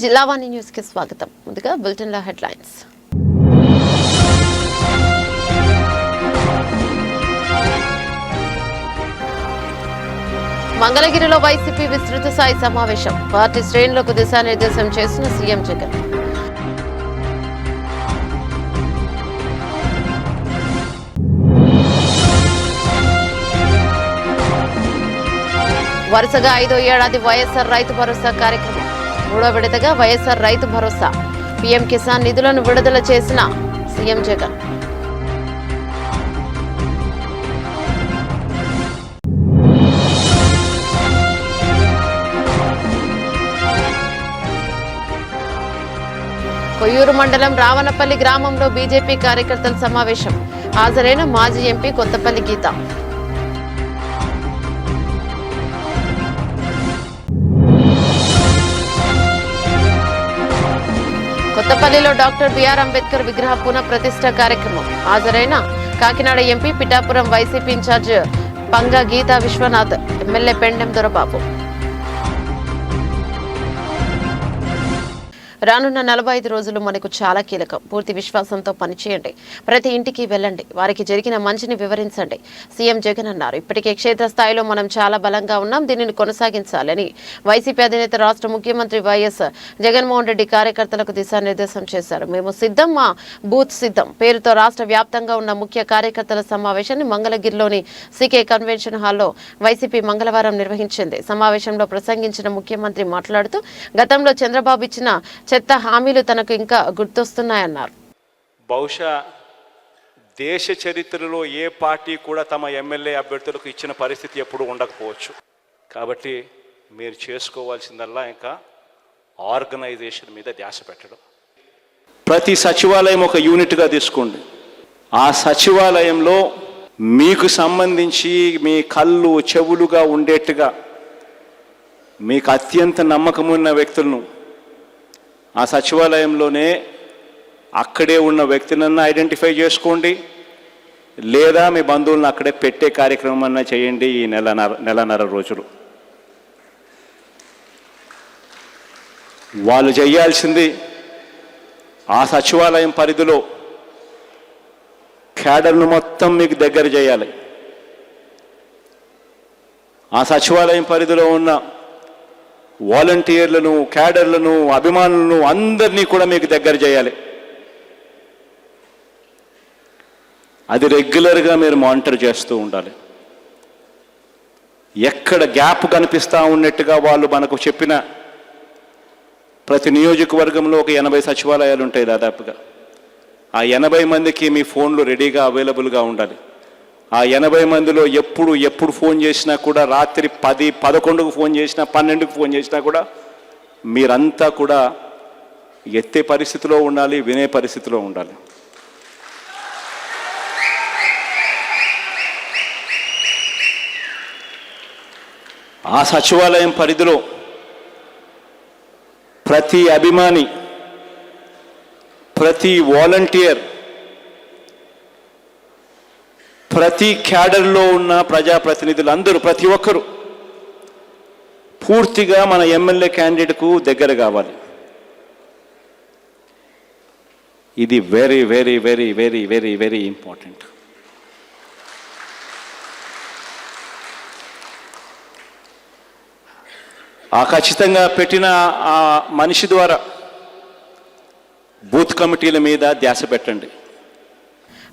జిల్లా వాణి న్యూస్ కి స్వాగతం. ముందుగా బులెటిన్ లో హెడ్లైన్స్. మంగళగిరిలో వైసీపీ విస్తృత స్థాయి సమావేశం. పార్టీ శ్రేణులకు దిశానిర్దేశం చేసిన సీఎం జగన్. వరుసగా 5వ ఏడాది వైఎస్ఆర్ రైతు భరోసా కార్యక్రమం. 3వ విడతగా వైఎస్ఆర్ రైతు భరోసా పీఎం కిసాన్ నిధులను విడుదల చేసిన సీఎం జగన్. కొయ్యూరు మండలం రావణపల్లి గ్రామంలో బీజేపీ కార్యకర్తల సమావేశం. హాజరైన మాజీ ఎంపీ కొత్తపల్లి గీత. కొత్తపల్లిలో డాక్టర్ బిఆర్ అంబేద్కర్ విగ్రహ పునః ప్రతిష్ఠ కార్యక్రమం. హాజరైన Kakinada MP Pithapuram YCP in charge Panga Geetha Viswanath, MLA Pendem Dorababu. రానున్న 45 రోజులు మనకు చాలా కీలకం. పూర్తి విశ్వాసంతో పనిచేయండి. ప్రతి ఇంటికి వెళ్ళండి. వారికి జరిగిన మంచిని వివరించండి. సీఎం జగన్ అన్నారు. ఇప్పటికే క్షేత్రస్థాయిలో మనం చాలా బలంగా ఉన్నాం. దీనిని కొనసాగించాలని వైసీపీ అధినేత రాష్ట్ర ముఖ్యమంత్రి వైఎస్ జగన్మోహన్ రెడ్డి కార్యకర్తలకు దిశానిర్దేశం చేశారు. మేము సిద్ధం, మా బూత్ సిద్ధం పేరుతో రాష్ట్ర వ్యాప్తంగా ఉన్న ముఖ్య కార్యకర్తల సమావేశాన్ని మంగళగిరిలోని సీకే కన్వెన్షన్ హాల్లో వైసీపీ మంగళవారం నిర్వహించింది. సమావేశంలో ప్రసంగించిన ముఖ్యమంత్రి మాట్లాడుతూ గతంలో చంద్రబాబు ఇచ్చిన చెత్త హామీలు తనకు ఇంకా గుర్తొస్తున్నాయన్నారు. బహుశా దేశ చరిత్రలో ఏ పార్టీ కూడా తమ ఎమ్మెల్యే అభ్యర్థులకు ఇచ్చిన పరిస్థితి ఎప్పుడు ఉండకపోవచ్చు. కాబట్టి మీరు చేసుకోవాల్సిందల్లా ఇంకా ఆర్గనైజేషన్ మీద ధ్యాస పెట్టడం. ప్రతి సచివాలయం ఒక యూనిట్గా తీసుకోండి. ఆ సచివాలయంలో మీకు సంబంధించి మీ కళ్ళు చెవులుగా ఉండేట్టుగా మీకు అత్యంత నమ్మకమున్న వ్యక్తులను ఆ సచివాలయంలోనే అక్కడే ఉన్న వ్యక్తులను ఐడెంటిఫై చేసుకోండి, లేదా మీ బంధువులను అక్కడే పెట్టే కార్యక్రమం అన్నా చేయండి. ఈ నెలన్నర రోజులు వాళ్ళు చేయాల్సింది ఆ సచివాలయం పరిధిలో క్యాడర్ను మొత్తం మీకు దగ్గర చేయాలి. ఆ సచివాలయం పరిధిలో ఉన్న వాలంటీర్లను, క్యాడర్లను, అభిమానులను అందరినీ కూడా మీకు దగ్గర చేయాలి. అది రెగ్యులర్గా మీరు మానిటర్ చేస్తూ ఉండాలి. ఎక్కడ గ్యాప్ కనిపిస్తూ ఉన్నట్టుగా వాళ్ళు మనకు చెప్పిన ప్రతి నియోజకవర్గంలో ఒక 80 సచివాలయాలు ఉంటాయి దాదాపుగా. ఆ 80 మందికి మీ ఫోన్లు రెడీగా అవైలబుల్గా ఉండాలి. ఆ 80 మందిలో ఎప్పుడు ఫోన్ చేసినా కూడా, రాత్రి 10, 11కు ఫోన్ చేసినా, 12కు ఫోన్ చేసినా కూడా మీరంతా కూడా ఎత్తే పరిస్థితిలో ఉండాలి, వినే పరిస్థితిలో ఉండాలి. ఆ సచివాలయం పరిధిలో ప్రతి అభిమాని, ప్రతి వాలంటీర్, ప్రతి క్యాడర్లో ఉన్న ప్రజాప్రతినిధులు అందరూ, ప్రతి ఒక్కరూ పూర్తిగా మన ఎమ్మెల్యే క్యాండిడేట్కు దగ్గర కావాలి. ఇది very very very very very very important. ఆ ఖచ్చితంగా పెట్టిన ఆ మనిషి ద్వారా బూత్ కమిటీల మీద ధ్యాస పెట్టండి.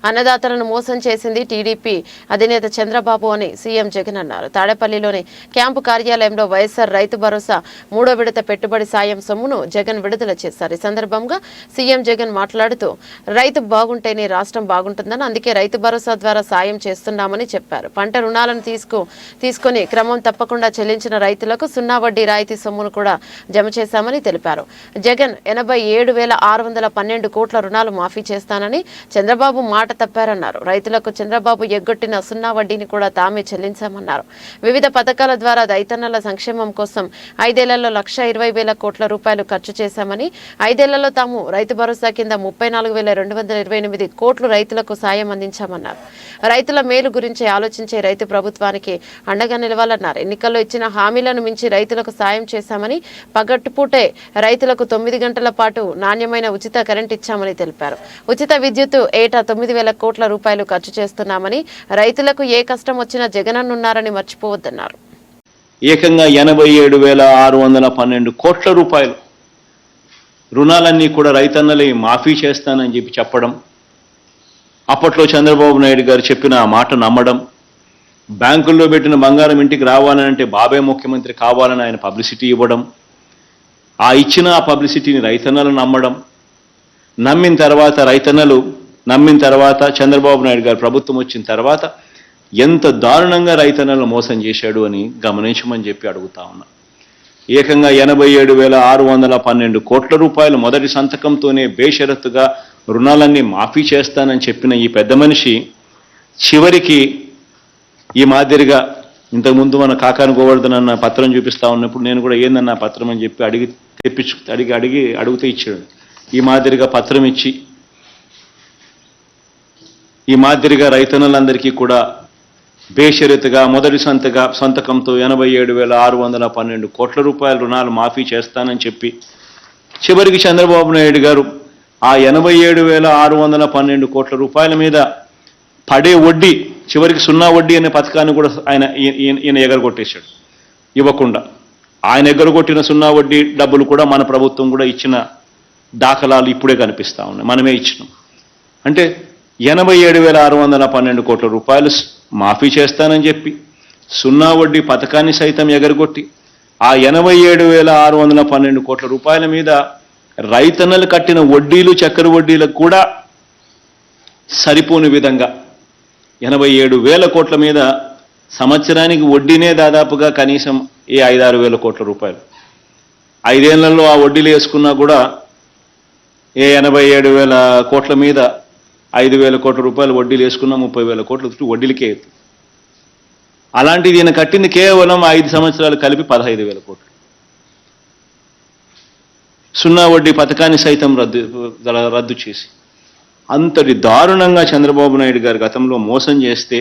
అన్నదాతలను మోసం చేసింది టీడీపీ అధినేత చంద్రబాబు అని సీఎం జగన్ అన్నారు. తాడేపల్లిలోని క్యాంపు కార్యాలయంలో వైఎస్ఆర్ రైతు భరోసా 3వ విడత పెట్టుబడి సాయం సొమ్మును జగన్ విడుదల చేశారు. ఈ సందర్భంగా సీఎం జగన్ మాట్లాడుతూ రైతు బాగుంటేనే రాష్ట్రం బాగుంటుందని, అందుకే రైతు భరోసా ద్వారా సాయం చేస్తున్నామని చెప్పారు. పంట రుణాలను తీసుకొని క్రమం తప్పకుండా చెల్లించిన రైతులకు 0 వడ్డీ రాయితీ సొమ్మును కూడా జమ చేశామని తెలిపారు. జగన్ 87,612 కోట్ల రుణాలు మాఫీ చేస్తానని, చంద్రబాబు మాట తప్పారన్నారు. రైతులకు చంద్రబాబు ఎగ్గొట్టిన సున్నా వడ్డీని కూడా తామే చెల్లించామన్నారు. వివిధ పథకాల ద్వారా రైతన్నల సంక్షేమం కోసం 5 ఏళ్లలో 1,20,000 కోట్ల రూపాయలు ఖర్చు చేశామని, 5 ఏళ్లలో తాము రైతు భరోసా కింద 34,228 కోట్లు రైతులకు సాయం అందించామన్నారు. రైతుల మేలు గురించి ఆలోచించే రైతు ప్రభుత్వానికి అండగా నిలవాలన్నారు. ఎన్నికల్లో ఇచ్చిన హామీలను మించి రైతులకు సాయం చేశామని, పగట్టుపూటే రైతులకు 9 గంటల పాటు నాణ్యమైన ఉచిత కరెంట్ ఇచ్చామని తెలిపారు. ఉచిత విద్యుత్ ఏటా 9,000 కోట్ల రూపాయలు ఖర్చు చేస్తున్నామని, రైతులకు ఏ కష్టం వచ్చినా జగనన్నున్నారని మర్చిపోవద్దన్నారు. ఏకంగా 87,612 కోట్ల రూపాయలు రుణాలన్నీ కూడా రైతన్నలే మాఫీ చేస్తానని చెప్పడం, అప్పట్లో చంద్రబాబు నాయుడు గారు చెప్పిన ఆ మాట నమ్మడం, బ్యాంకుల్లో పెట్టిన బంగారం ఇంటికి రావాలంటే బాబే ముఖ్యమంత్రి కావాలని ఆయన పబ్లిసిటీ ఇవ్వడం, ఆ ఇచ్చిన ఆ పబ్లిసిటీని రైతన్నలు నమ్మిన తర్వాత చంద్రబాబు నాయుడు గారు ప్రభుత్వం వచ్చిన తర్వాత ఎంత దారుణంగా రైతన్నలను మోసం చేశాడు అని గమనించమని చెప్పి అడుగుతా ఉన్నా. ఏకంగా 87,612 కోట్ల రూపాయలు మొదటి సంతకంతోనే బేషరతుగా రుణాలన్నీ మాఫీ చేస్తానని చెప్పిన ఈ పెద్ద మనిషి చివరికి ఈ మాదిరిగా ఇంతకుముందు మన కాకాని గోవర్ధన్ అన్న పత్రం చూపిస్తా ఉన్నప్పుడు నేను కూడా ఏందన్న పత్రం అని చెప్పి అడిగితే ఇచ్చాడు. ఈ మాదిరిగా పత్రం ఇచ్చి ఈ మాదిరిగా రైతన్నలందరికీ కూడా బేషరతుగా మొదటి సంతకంతో 87,612 కోట్ల రూపాయల రుణాలు మాఫీ చేస్తానని చెప్పి చివరికి చంద్రబాబు నాయుడు గారు ఆ 87,612 కోట్ల రూపాయల మీద పడే వడ్డీ, చివరికి సున్నా వడ్డీ అనే పథకాన్ని కూడా ఈయన ఎగరగొట్టేశాడు ఇవ్వకుండా. ఆయన ఎగరగొట్టిన సున్నా వడ్డీ డబ్బులు కూడా మన ప్రభుత్వం కూడా ఇచ్చిన దాఖలాలు ఇప్పుడే కనిపిస్తూ ఉన్నాయి. మనమే ఇచ్చినాం. అంటే 87,612 కోట్ల రూపాయలు మాఫీ చేస్తానని చెప్పి సున్నా వడ్డీ పథకాన్ని సైతం ఎగరగొట్టి ఆ 87,612 కోట్ల రూపాయల మీద రైతన్నలు కట్టిన వడ్డీలు, చక్కెర వడ్డీలకు కూడా సరిపోని విధంగా 87,000 కోట్ల మీద సంవత్సరానికి వడ్డీనే దాదాపుగా కనీసం 5,000-6,000 కోట్ల రూపాయలు. 5 ఏళ్లలో ఆ వడ్డీలు వేసుకున్నా కూడా 87,000 కోట్ల మీద 5,000 కోట్ల రూపాయలు వడ్డీలు వేసుకున్నా 30,000 కోట్ల వడ్డీలకే. అలాంటిది ఈయన కట్టింది కేవలం 5 సంవత్సరాలు కలిపి 15,000 కోట్లు. సున్నా వడ్డీ పథకాన్ని సైతం రద్దు చేసి అంతటి దారుణంగా చంద్రబాబు నాయుడు గారు గతంలో మోసం చేస్తే,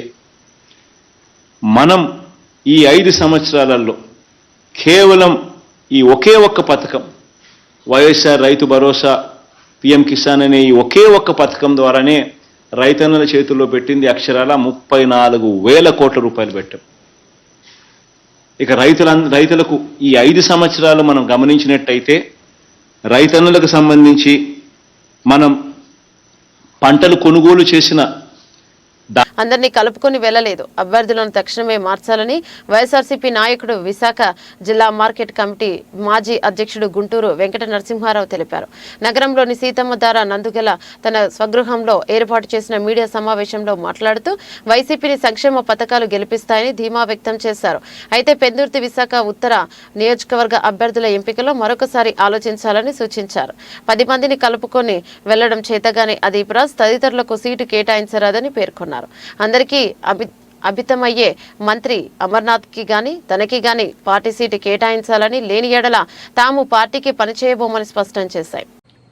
మనం ఈ 5 సంవత్సరాలలో కేవలం ఈ ఒకే ఒక్క పథకం వైఎస్ఆర్ రైతు భరోసా, పిఎం కిసాన్ అనే ఈ ఒకే ఒక్క పథకం ద్వారానే రైతన్నల చేతుల్లో పెట్టింది అక్షరాల 34,000 కోట్ల రూపాయలు పెట్టాం. ఇక రైతులకు ఈ 5 సంవత్సరాలు మనం గమనించినట్టయితే రైతన్నులకు సంబంధించి మనం పంటలు కొనుగోలు చేసిన అందరినీ కలుపుకొని వెళ్లలేదు. అభ్యర్థులను తక్షణమే మార్చాలని వైఎస్ఆర్సీపీ నాయకుడు, విశాఖ జిల్లా మార్కెట్ కమిటీ మాజీ అధ్యక్షుడు గుంటూరు వెంకట నరసింహారావు తెలిపారు. నగరంలోని సీతమ్మధార నందుగల తన స్వగృహంలో ఏర్పాటు చేసిన మీడియా సమావేశంలో మాట్లాడుతూ వైసీపీని సంక్షేమ పథకాలు గెలిపిస్తాయని ధీమా వ్యక్తం చేశారు. అయితే పెందుర్తి, విశాఖ ఉత్తర నియోజకవర్గ అభ్యర్థుల ఎంపికలో మరొకసారి ఆలోచించాలని సూచించారు. 10 మందిని కలుపుకొని వెళ్లడం చేతగానే అదీప్రాజ్ తదితరులకు సీటు కేటాయించరాదని పేర్కొన్నారు. అందరికీ అభితమయ్యే మంత్రి అమర్నాథ్ కి గాని తనకి గాని పార్టీ సీటు కేటాయించాలని, లేని ఎడల తాము పార్టీకి పనిచేయబోమని స్పష్టం చేశాయి.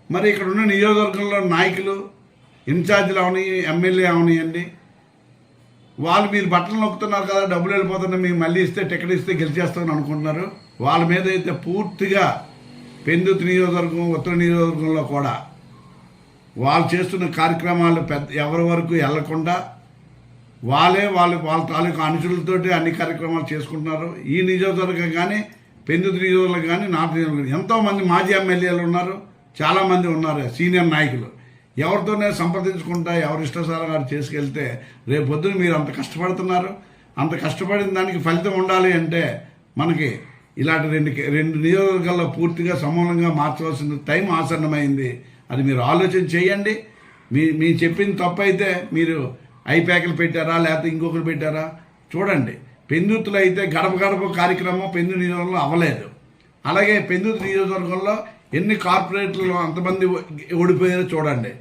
మరి ఇక్కడ ఉన్న నియోజకవర్గంలో నాయకులు, ఇన్ఛార్జీలు అవని, ఎమ్మెల్యే అవనియండి, వాళ్ళు మీరు బట్టలు నొక్కుతున్నారు కదా, డబ్బులు వెళ్ళిపోతున్నాయి, మీకు మళ్ళీ ఇస్తే టికెట్ ఇస్తే గెలిచేస్తామని అనుకుంటున్నారు. వాళ్ళ మీద అయితే పూర్తిగా పెందుర్తి నియోజకవర్గం, ఉత్తర నియోజకవర్గంలో కూడా వాళ్ళు చేస్తున్న కార్యక్రమాలు ఎవరి వరకు వెళ్లకుండా వాళ్ళ తాలూకు అనుచరులతోటి అన్ని కార్యక్రమాలు చేసుకుంటున్నారు. ఈ నియోజకవర్గం కానీ, పెందుర్తి నియోజకవర్గం కానీ, నార్త్ నియోజకవర్గం ఎంతోమంది మాజీ ఎమ్మెల్యేలు ఉన్నారు, చాలామంది ఉన్నారు సీనియర్ నాయకులు. ఎవరితోనే సంప్రదించుకుంటా ఎవరి ఇష్టాసారంగా చేసుకెళ్తే రేపు పొద్దున మీరు అంత కష్టపడుతున్నారు. అంత కష్టపడిన దానికి ఫలితం ఉండాలి అంటే మనకి ఇలాంటి రెండు నియోజకవర్గాల్లో పూర్తిగా సమూలంగా మార్చవలసిన టైం ఆసన్నమైంది. అది మీరు ఆలోచన చేయండి. మీ చెప్పిన తప్పు అయితే మీరు ఐప్యాక్లు పెట్టారా లేకపోతే ఇంకొకరు పెట్టారా చూడండి. పెందుర్తిలో అయితే గడప గడప కార్యక్రమం పెందుర్తి నియోజకవర్గంలో అవ్వలేదు. అలాగే పెందుర్తి నియోజకవర్గంలో ఎన్ని కార్పొరేట్లు అంతమంది ఓడిపోయారో చూడండి.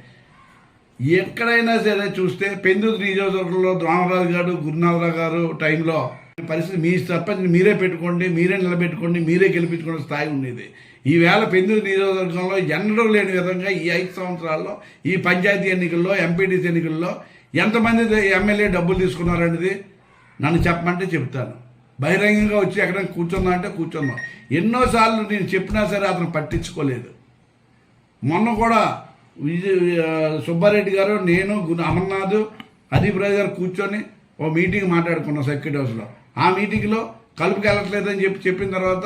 ఎక్కడైనా సరే చూస్తే పెందుర్తి నియోజకవర్గంలో రామరాజు గారు గురునాథరావు గారు టైంలో పరిస్థితి మీ సర్పంచ్ని మీరే పెట్టుకోండి, మీరే నిలబెట్టుకోండి, మీరే గెలిపించుకునే స్థాయి ఉండేది. ఈవేళ పెందుర్తి నియోజకవర్గంలో ఎన్నడూ లేని విధంగా ఈ 5 సంవత్సరాల్లో ఈ పంచాయతీ ఎన్నికల్లో, ఎంపీటీసీ ఎన్నికల్లో ఎంతమంది ఎమ్మెల్యే డబ్బులు తీసుకున్నారనేది నన్ను చెప్పమంటే చెప్తాను. బహిరంగంగా వచ్చి ఎక్కడ కూర్చుందాం అంటే కూర్చుందాం. ఎన్నోసార్లు నేను చెప్పినా సరే అతను పట్టించుకోలేదు. మొన్న కూడా సుబ్బారెడ్డి గారు, నేను, అమర్నాథ్, అదీప్ రాజు గారు కూర్చొని ఓ మీటింగ్ మాట్లాడుకున్నాం సెక్యూరిటీ హౌస్లో. ఆ మీటింగ్లో కలుపుకి వెళ్ళట్లేదని చెప్పిన తర్వాత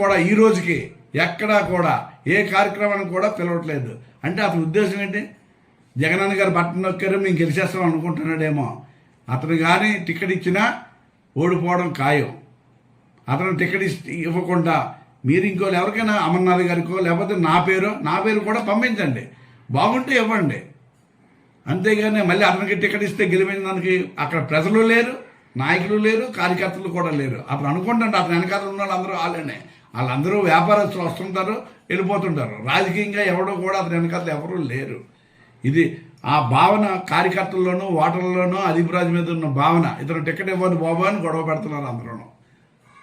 కూడా ఈ రోజుకి ఎక్కడా కూడా ఏ కార్యక్రమానికి కూడా పిలవట్లేదు. అంటే అతని ఉద్దేశం ఏంటి? జగనన్న గారు బట్టన్ నొక్కారు, మేము గెలిచేస్తాం అనుకుంటున్నాడేమో. అతను కానీ టికెట్ ఇచ్చినా ఓడిపోవడం ఖాయం. అతను టికెట్ ఇవ్వకుండా మీరు ఇంకోళ్ళు ఎవరికైనా అమర్నాథ్ గారికో లేకపోతే నా పేరు కూడా పంపించండి, బాగుంటే ఇవ్వండి. అంతేగాని మళ్ళీ అతనికి టికెట్ ఇస్తే గెలిపించడానికి అక్కడ ప్రజలు లేరు, నాయకులు లేరు, కార్యకర్తలు కూడా లేరు. అతను అనుకుంటుంటే అతను వెనకాల ఉన్న వాళ్ళందరూ వాళ్ళందరూ వ్యాపారస్తులు వస్తుంటారు, వెళ్ళిపోతుంటారు. రాజకీయంగా ఎవడో కూడా అతని వెనకాల ఎవరూ లేరు. ఇది ఆ భావన కార్యకర్తల్లోనూ ఓటర్లలోనూ అధిపరాజు మీద ఉన్న భావన. ఇతను టికెట్ ఇవ్వని బాబు అని గొడవ పెడుతున్నారు అందరూ.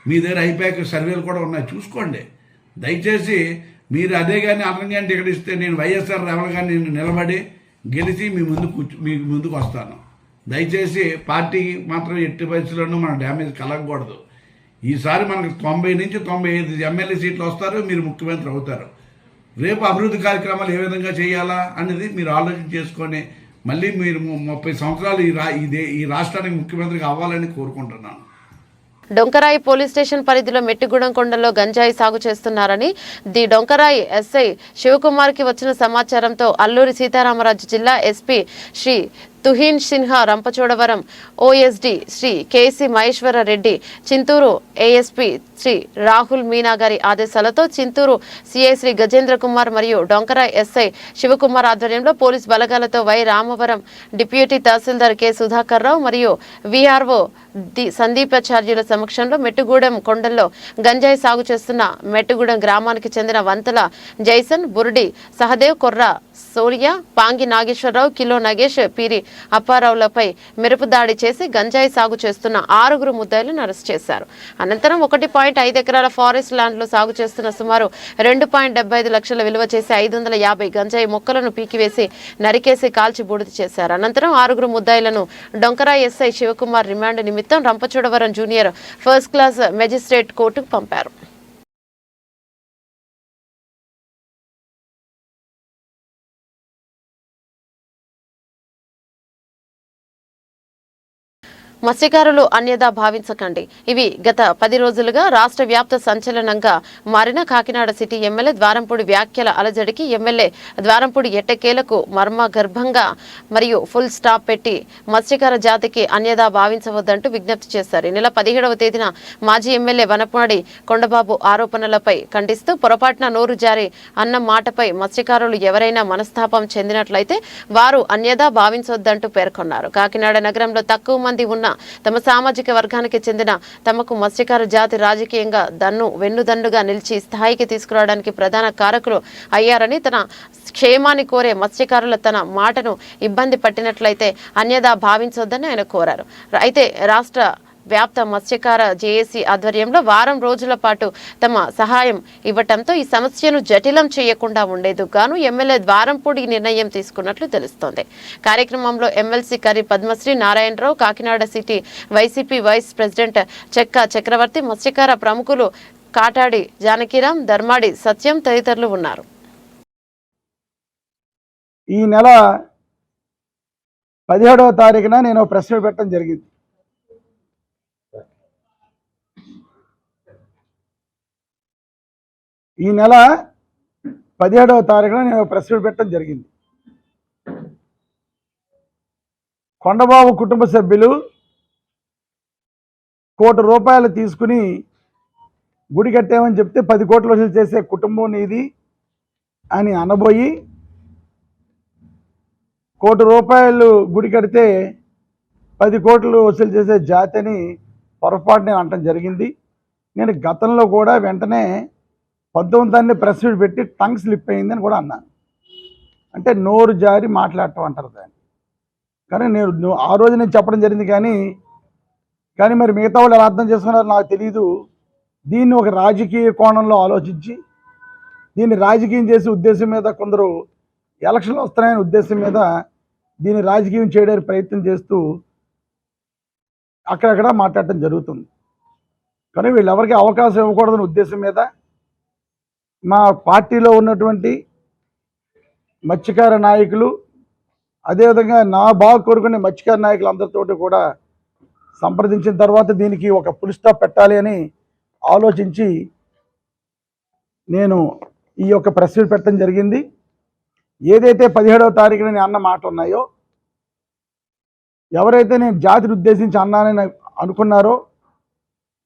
మీ దగ్గర ఐపాక్ సర్వేలు కూడా ఉన్నాయి, చూసుకోండి. దయచేసి మీరు అదే కానీ అతను కానీ టికెట్ ఇస్తే నేను వైఎస్ఆర్ రెవల్ కానీ నేను నిలబడి గెలిచి మీ ముందుకు వస్తాను. దయచేసి పార్టీకి మాత్రం ఎట్టి పరిస్థితుల్లోనూ మన డ్యామేజ్ కలగకూడదు. ఈసారి మనకు 90 నుంచి 95 ఎమ్మెల్యే సీట్లు వస్తారు, మీరు ముఖ్యమంత్రి అవుతారు. రేపు అభివృద్ధి కార్యక్రమాలు ఏ విధంగా చేయాలా అనేది మీరు ఆలోచన చేసుకొని మళ్ళీ మీరు 30 సంవత్సరాలు ఈ రాష్ట్రానికి ముఖ్యమంత్రిగా అవ్వాలని కోరుకుంటున్నాను. డొంకరాయి పోలీస్ స్టేషన్ పరిధిలో మెట్టిగూడెం కొండలో గంజాయి సాగు చేస్తున్నారని ది డొంకరాయి ఎస్ఐ శివకుమార్కి వచ్చిన సమాచారంతో అల్లూరి సీతారామరాజు జిల్లా SP Shri Tuhin Sinha, Rampachodavaram OSD Shri K C Maheswara Reddy, Chintur ASP Shri Rahul Meena గారి ఆదేశాలతో చింతూరు సిఐ శ్రీ గజేంద్ర కుమార్ మరియు డొంకరాయ్ ఎస్ఐ శివకుమార్ ఆధ్వర్యంలో పోలీస్ బలగాలతో Y Ramavaram deputy tahsildar K Sudhakar Rao మరియు విఆర్ఓ సందీపాచార్యుల సమక్షంలో మెట్టుగూడెం కొండల్లో గంజాయి సాగు చేస్తున్న మెట్టుగూడెం గ్రామానికి చెందిన వంతల జైసన్, బుర్డి సహదేవ్, కొర్ర సోనియా, పాంగి నాగేశ్వరరావు, కిలో నగేష్, పీరి అప్పారావులపై మెరుపు దాడి చేసి గంజాయి సాగు చేస్తున్న 6 ముద్దాయిలను అరెస్ట్ చేశారు. అనంతరం 1.5 ఎకరాల ఫారెస్ట్ ల్యాండ్ లో సాగు చేస్తున్న సుమారు 2.75 లక్షల విలువ చేసి 550 గంజాయి మొక్కలను పీకివేసి నరికేసి కాల్చి బూడిద చేశారు. అనంతరం 6 ముద్దాయిలను డొంకరాయ్ ఎస్ఐ శివకుమార్ రిమాండ్ నిమిత్తం Rampachodavaram junior first class magistrate కోర్టుకు పంపారు. మత్స్యకారులు అన్యదా భావించకండి. ఇవి గత 10 రోజులుగా రాష్ట్ర వ్యాప్త సంచలనంగా మారిన కాకినాడ సిటీ ఎమ్మెల్యే ద్వారంపూడి వ్యాఖ్యల అలజడికి ఎమ్మెల్యే ద్వారంపూడి ఎట్టకేలకు మర్మగర్భంగా మరియు ఫుల్ స్టాప్ పెట్టి మత్స్యకార జాతికి అన్యదా భావించవద్దంటూ విజ్ఞప్తి చేశారు. ఈ నెల 17వ తేదీన మాజీ ఎమ్మెల్యే వనపనాడి కొండబాబు ఆరోపణలపై ఖండిస్తూ పొరపాటున నోరు జారి అన్న మాటపై మత్స్యకారులు ఎవరైనా మనస్తాపం చెందినట్లయితే వారు అన్యదా భావించవద్దంటూ పేర్కొన్నారు. కాకినాడ నగరంలో తక్కువ మంది ఉన్న తమ సామాజిక వర్గానికి చెందిన తమకు మత్స్యకార జాతి రాజకీయంగా వెన్నుదన్నుగా నిలిచి స్థాయికి తీసుకురావడానికి ప్రధాన కారకులు అయ్యారని, తన క్షేమాన్ని కోరే మత్స్యకారుల తన మాటను ఇబ్బంది పట్టినట్లయితే అన్యదా భావించొద్దని ఆయన కోరారు. అయితే రాష్ట్ర వ్యాప్త మత్స్యకార జేఏసీ ఆధ్వర్యంలో వారం రోజుల పాటు తమ సహాయం ఇవ్వటంతో ఈ సమస్యను జటిలం చేయకుండా ఉండేందుకు గాను ఎమ్మెల్యే ద్వారంపూడి నిర్ణయం తీసుకున్నట్లు తెలుస్తోంది. కార్యక్రమంలో MLC Kari Padmasri Narayanarao, Kakinada city YCP vice president Chekka Chakravarthi, మత్స్యకార ప్రముఖులు కాటాడి జానకిరాం, ధర్మాడి సత్యం తదితరులు ఉన్నారు. ఈ నెల 17వ తారీఖున నేను ప్రెస్ మీట్ పెట్టడం జరిగింది. ఈ నెల 17వ తారీఖున నేను ప్రెస్ మీట్ పెట్టడం జరిగింది. కొండబాబు కుటుంబ సభ్యులు ₹1 కోటి తీసుకుని గుడి కట్టామని చెప్తే 10 కోట్లు వసూలు చేసే కుటుంబం నీది అని అనబోయి ₹1 కోటి గుడి కడితే 10 కోట్లు వసూలు చేసే జాతి అని పొరపాటు నేను అనటం జరిగింది. నేను గతంలో కూడా వెంటనే 19 ప్రెస్ మీట్ పెట్టి టంగ్ స్లిప్ అయిందని కూడా అన్నాను. అంటే నోరు జారి మాట్లాడటం అంటారు దాన్ని. కానీ ఆ రోజు నేను చెప్పడం జరిగింది, కానీ మరి మిగతా వాళ్ళు ఎలా అర్థం చేసుకున్నారో నాకు తెలియదు. దీన్ని ఒక రాజకీయ కోణంలో ఆలోచించి దీన్ని రాజకీయం చేసే ఉద్దేశం మీద కొందరు ఎలక్షన్లు వస్తున్నాయనే ఉద్దేశం మీద దీన్ని రాజకీయం చేయడానికి ప్రయత్నం చేస్తూ అక్కడక్కడ మాట్లాడటం జరుగుతుంది. కానీ వీళ్ళెవరికి అవకాశం ఇవ్వకూడదనే ఉద్దేశం మీద మా పార్టీలో ఉన్నటువంటి మత్స్యకార నాయకులు, అదేవిధంగా నా బాగా కోరుకునే మత్స్యకార నాయకులు అందరితోటి కూడా సంప్రదించిన తర్వాత దీనికి ఒక ఫుల్ స్టాప్ పెట్టాలి అని ఆలోచించి నేను ఈ యొక్క ప్రెస్ మీట్ పెట్టడం జరిగింది. ఏదైతే 17వ తారీఖున నేను అన్న మాటలు ఉన్నాయో, ఎవరైతే నేను జాతిని ఉద్దేశించి అన్నానని అనుకున్నారో,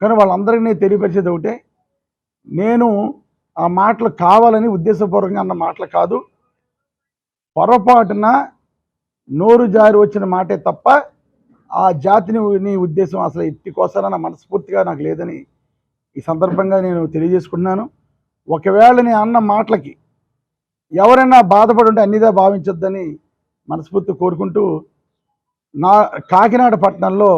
కానీ వాళ్ళందరికీ నేను తెలియపరిచేది ఒకటే, నేను ఆ మాటలు కావాలని ఉద్దేశపూర్వకంగా అన్న మాటలు కాదు, పొరపాటున నోరు జారి వచ్చిన మాటే తప్ప ఆ జాతిని నీ ఉద్దేశం అసలు ఎట్టి కోసాన మనస్ఫూర్తిగా నాకు లేదని ఈ సందర్భంగా నేను తెలియజేసుకున్నాను. ఒకవేళ నేను అన్న మాటలకి ఎవరైనా బాధపడి ఉంటే అన్నిదా భావించొద్దని మనస్ఫూర్తి కోరుకుంటూ, నా కాకినాడ పట్టణంలో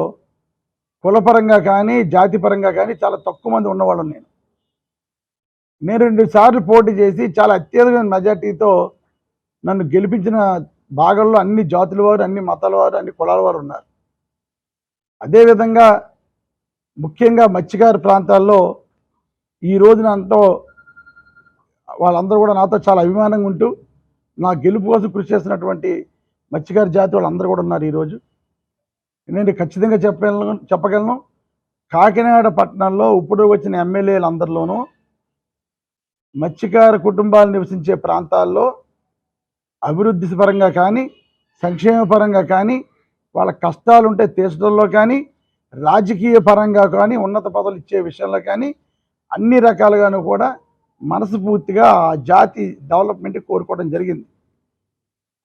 కులపరంగా కానీ జాతిపరంగా కానీ చాలా తక్కువ మంది ఉన్నవాళ్ళు. నేను 2 సార్లు పోటీ చేసి చాలా అత్యధికమైన మెజార్టీతో నన్ను గెలిపించిన భాగంలో అన్ని జాతుల వారు, అన్ని మతాల వారు, అన్ని కులాల వారు ఉన్నారు. అదేవిధంగా ముఖ్యంగా మత్స్యకార ప్రాంతాల్లో ఈ రోజున అంతా వాళ్ళందరూ కూడా నాతో చాలా అభిమానంగా ఉంటూ నా గెలుపు కోసం కృషి చేస్తున్నటువంటి మత్స్యకార జాతి వాళ్ళందరూ కూడా ఉన్నారు. ఈరోజు నేను ఖచ్చితంగా చెప్పగలను, కాకినాడ పట్టణంలో ఇప్పుడు వచ్చిన ఎమ్మెల్యేలందరిలోనూ మత్స్యకార కుటుంబాలు నివసించే ప్రాంతాల్లో అభివృద్ధి పరంగా కానీ, సంక్షేమ పరంగా కానీ, వాళ్ళ కష్టాలు ఉంటే తీర్చడంలో కానీ, రాజకీయ పరంగా కానీ, ఉన్నత పదవులు ఇచ్చే విషయంలో కానీ అన్ని రకాలుగాను కూడా మనస్ఫూర్తిగా ఆ జాతి డెవలప్మెంట్ కోరుకోవడం జరిగింది.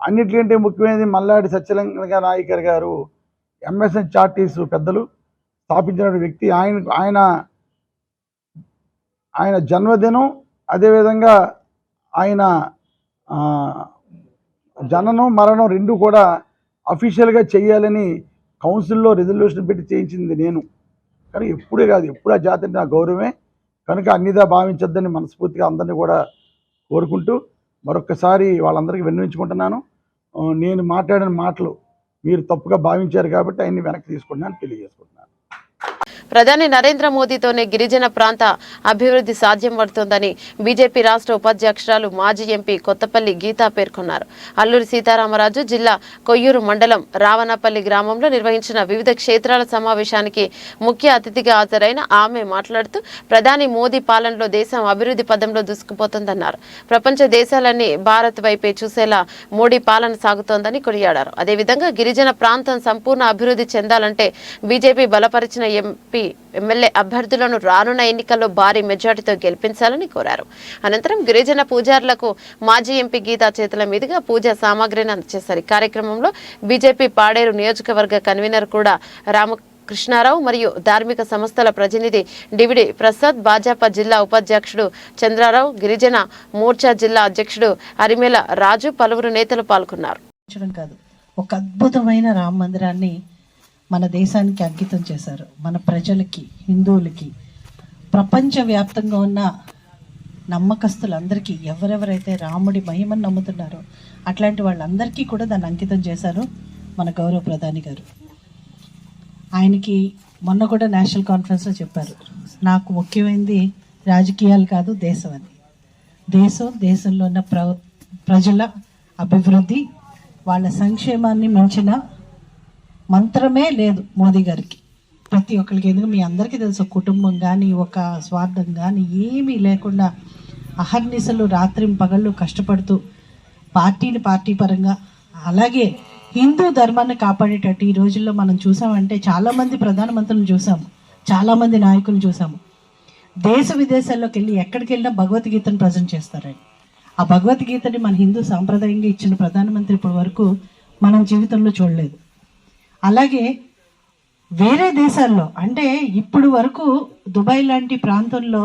అన్నిటికంటే ముఖ్యమైనది మల్లాడి సత్యలింగ నాయకర్ గారు ఎంఎస్ఎన్ చార్టీస్ పెద్దలు స్థాపించిన వ్యక్తి. ఆయన జన్మదినం, అదేవిధంగా ఆయన జననం మరణం రెండు కూడా అఫీషియల్గా చేయాలని కౌన్సిల్లో రెజల్యూషన్ పెట్టి చేయించింది నేను. కానీ ఎప్పుడే కాదు, ఎప్పుడు ఆ జాతి నా గౌరవమే. కనుక అన్నిదా భావించొద్దని మనస్ఫూర్తిగా అందరినీ కూడా కోరుకుంటూ మరొక్కసారి వాళ్ళందరికీ విన్నవించుకుంటున్నాను. నేను మాట్లాడిన మాటలు మీరు తప్పుగా భావించారు కాబట్టి ఆయన్ని వెనక్కి తీసుకుంటున్నాను తెలియజేసుకుంటున్నాను. ప్రధాని నరేంద్ర మోదీతోనే గిరిజన ప్రాంత అభివృద్ధి సాధ్యపడుతోందని బీజేపీ రాష్ట్ర ఉపాధ్యక్షురాలు మాజీ ఎంపీ కొత్తపల్లి గీత పేర్కొన్నారు. అల్లూరి సీతారామరాజు జిల్లా కొయ్యూరు మండలం రావణపల్లి గ్రామంలో నిర్వహించిన వివిధ క్షేత్రాల సమావేశానికి ముఖ్య అతిథిగా హాజరైన ఆమె మాట్లాడుతూ ప్రధాని మోదీ పాలనలో దేశం అభివృద్ధి పదంలో దూసుకుపోతోందన్నారు. ప్రపంచ దేశాలన్నీ భారత్ వైపే చూసేలా మోడీ పాలన సాగుతోందని కొనియాడారు. అదేవిధంగా గిరిజన ప్రాంతం సంపూర్ణ అభివృద్ధి చెందాలంటే బీజేపీ బలపరిచిన ఎమ్మెల్యే అభ్యర్థులను రానున్న ఎన్నికల్లో భారీ మెజార్టీతో గెలిపించాలని కోరారు. అనంతరం గిరిజన పూజారులకు మాజీ ఎంపీ గీతా చేతుల మీదుగా పూజా సామాగ్రిని అందజేశారు. కార్యక్రమంలో బీజేపీ పాడేరు నియోజకవర్గ కన్వీనర్ కూడా రామకృష్ణారావు మరియు ధార్మిక సంస్థల ప్రతినిధి డివిడి ప్రసాద్, భాజపా జిల్లా ఉపాధ్యక్షుడు చంద్రారావు, గిరిజన మోర్చా జిల్లా అధ్యక్షుడు అరిమేల రాజు, పలువురు నేతలు పాల్గొన్నారు. ఒక అద్భుతమైన రామ మందిరాన్ని మన దేశానికి అంకితం చేశారు. మన ప్రజలకి, హిందువులకి, ప్రపంచవ్యాప్తంగా ఉన్న నమ్మకస్తులందరికీ, ఎవరెవరైతే రాముడి మహిమను నమ్ముతున్నారో అట్లాంటి వాళ్ళందరికీ కూడా దాన్ని అంకితం చేశారు మన గౌరవ ప్రధాని గారు. ఆయనకి మొన్న కూడా నేషనల్ కాన్ఫరెన్స్లో చెప్పారు, నాకు ముఖ్యమైనది రాజకీయాలు కాదు దేశం అని. దేశంలో ఉన్న ప్రజల అభివృద్ధి, వాళ్ళ సంక్షేమాన్ని మించిన మంత్రమే లేదు మోదీ గారికి. ప్రతి ఒక్కరికి, ఎందుకు మీ అందరికీ తెలుసు, కుటుంబం కానీ ఒక స్వార్థం కానీ ఏమీ లేకుండా అహర్నిశలు రాత్రి పగళ్ళు కష్టపడుతూ పార్టీ పరంగా, అలాగే హిందూ ధర్మాన్ని కాపాడేటట్టు ఈ రోజుల్లో మనం చూసామంటే చాలామంది ప్రధానమంత్రులను చూసాము, చాలామంది నాయకులు చూసాము. దేశ విదేశాల్లోకి వెళ్ళి ఎక్కడికి వెళ్ళినా భగవద్గీతను ప్రజెంట్ చేస్తారని. ఆ భగవద్గీతని మన హిందూ సాంప్రదాయంగా ఇచ్చిన ప్రధానమంత్రి ఇప్పటి వరకు మనం జీవితంలో చూడలేదు. అలాగే వేరే దేశాల్లో, అంటే ఇప్పుడు వరకు దుబాయ్ లాంటి ప్రాంతంలో,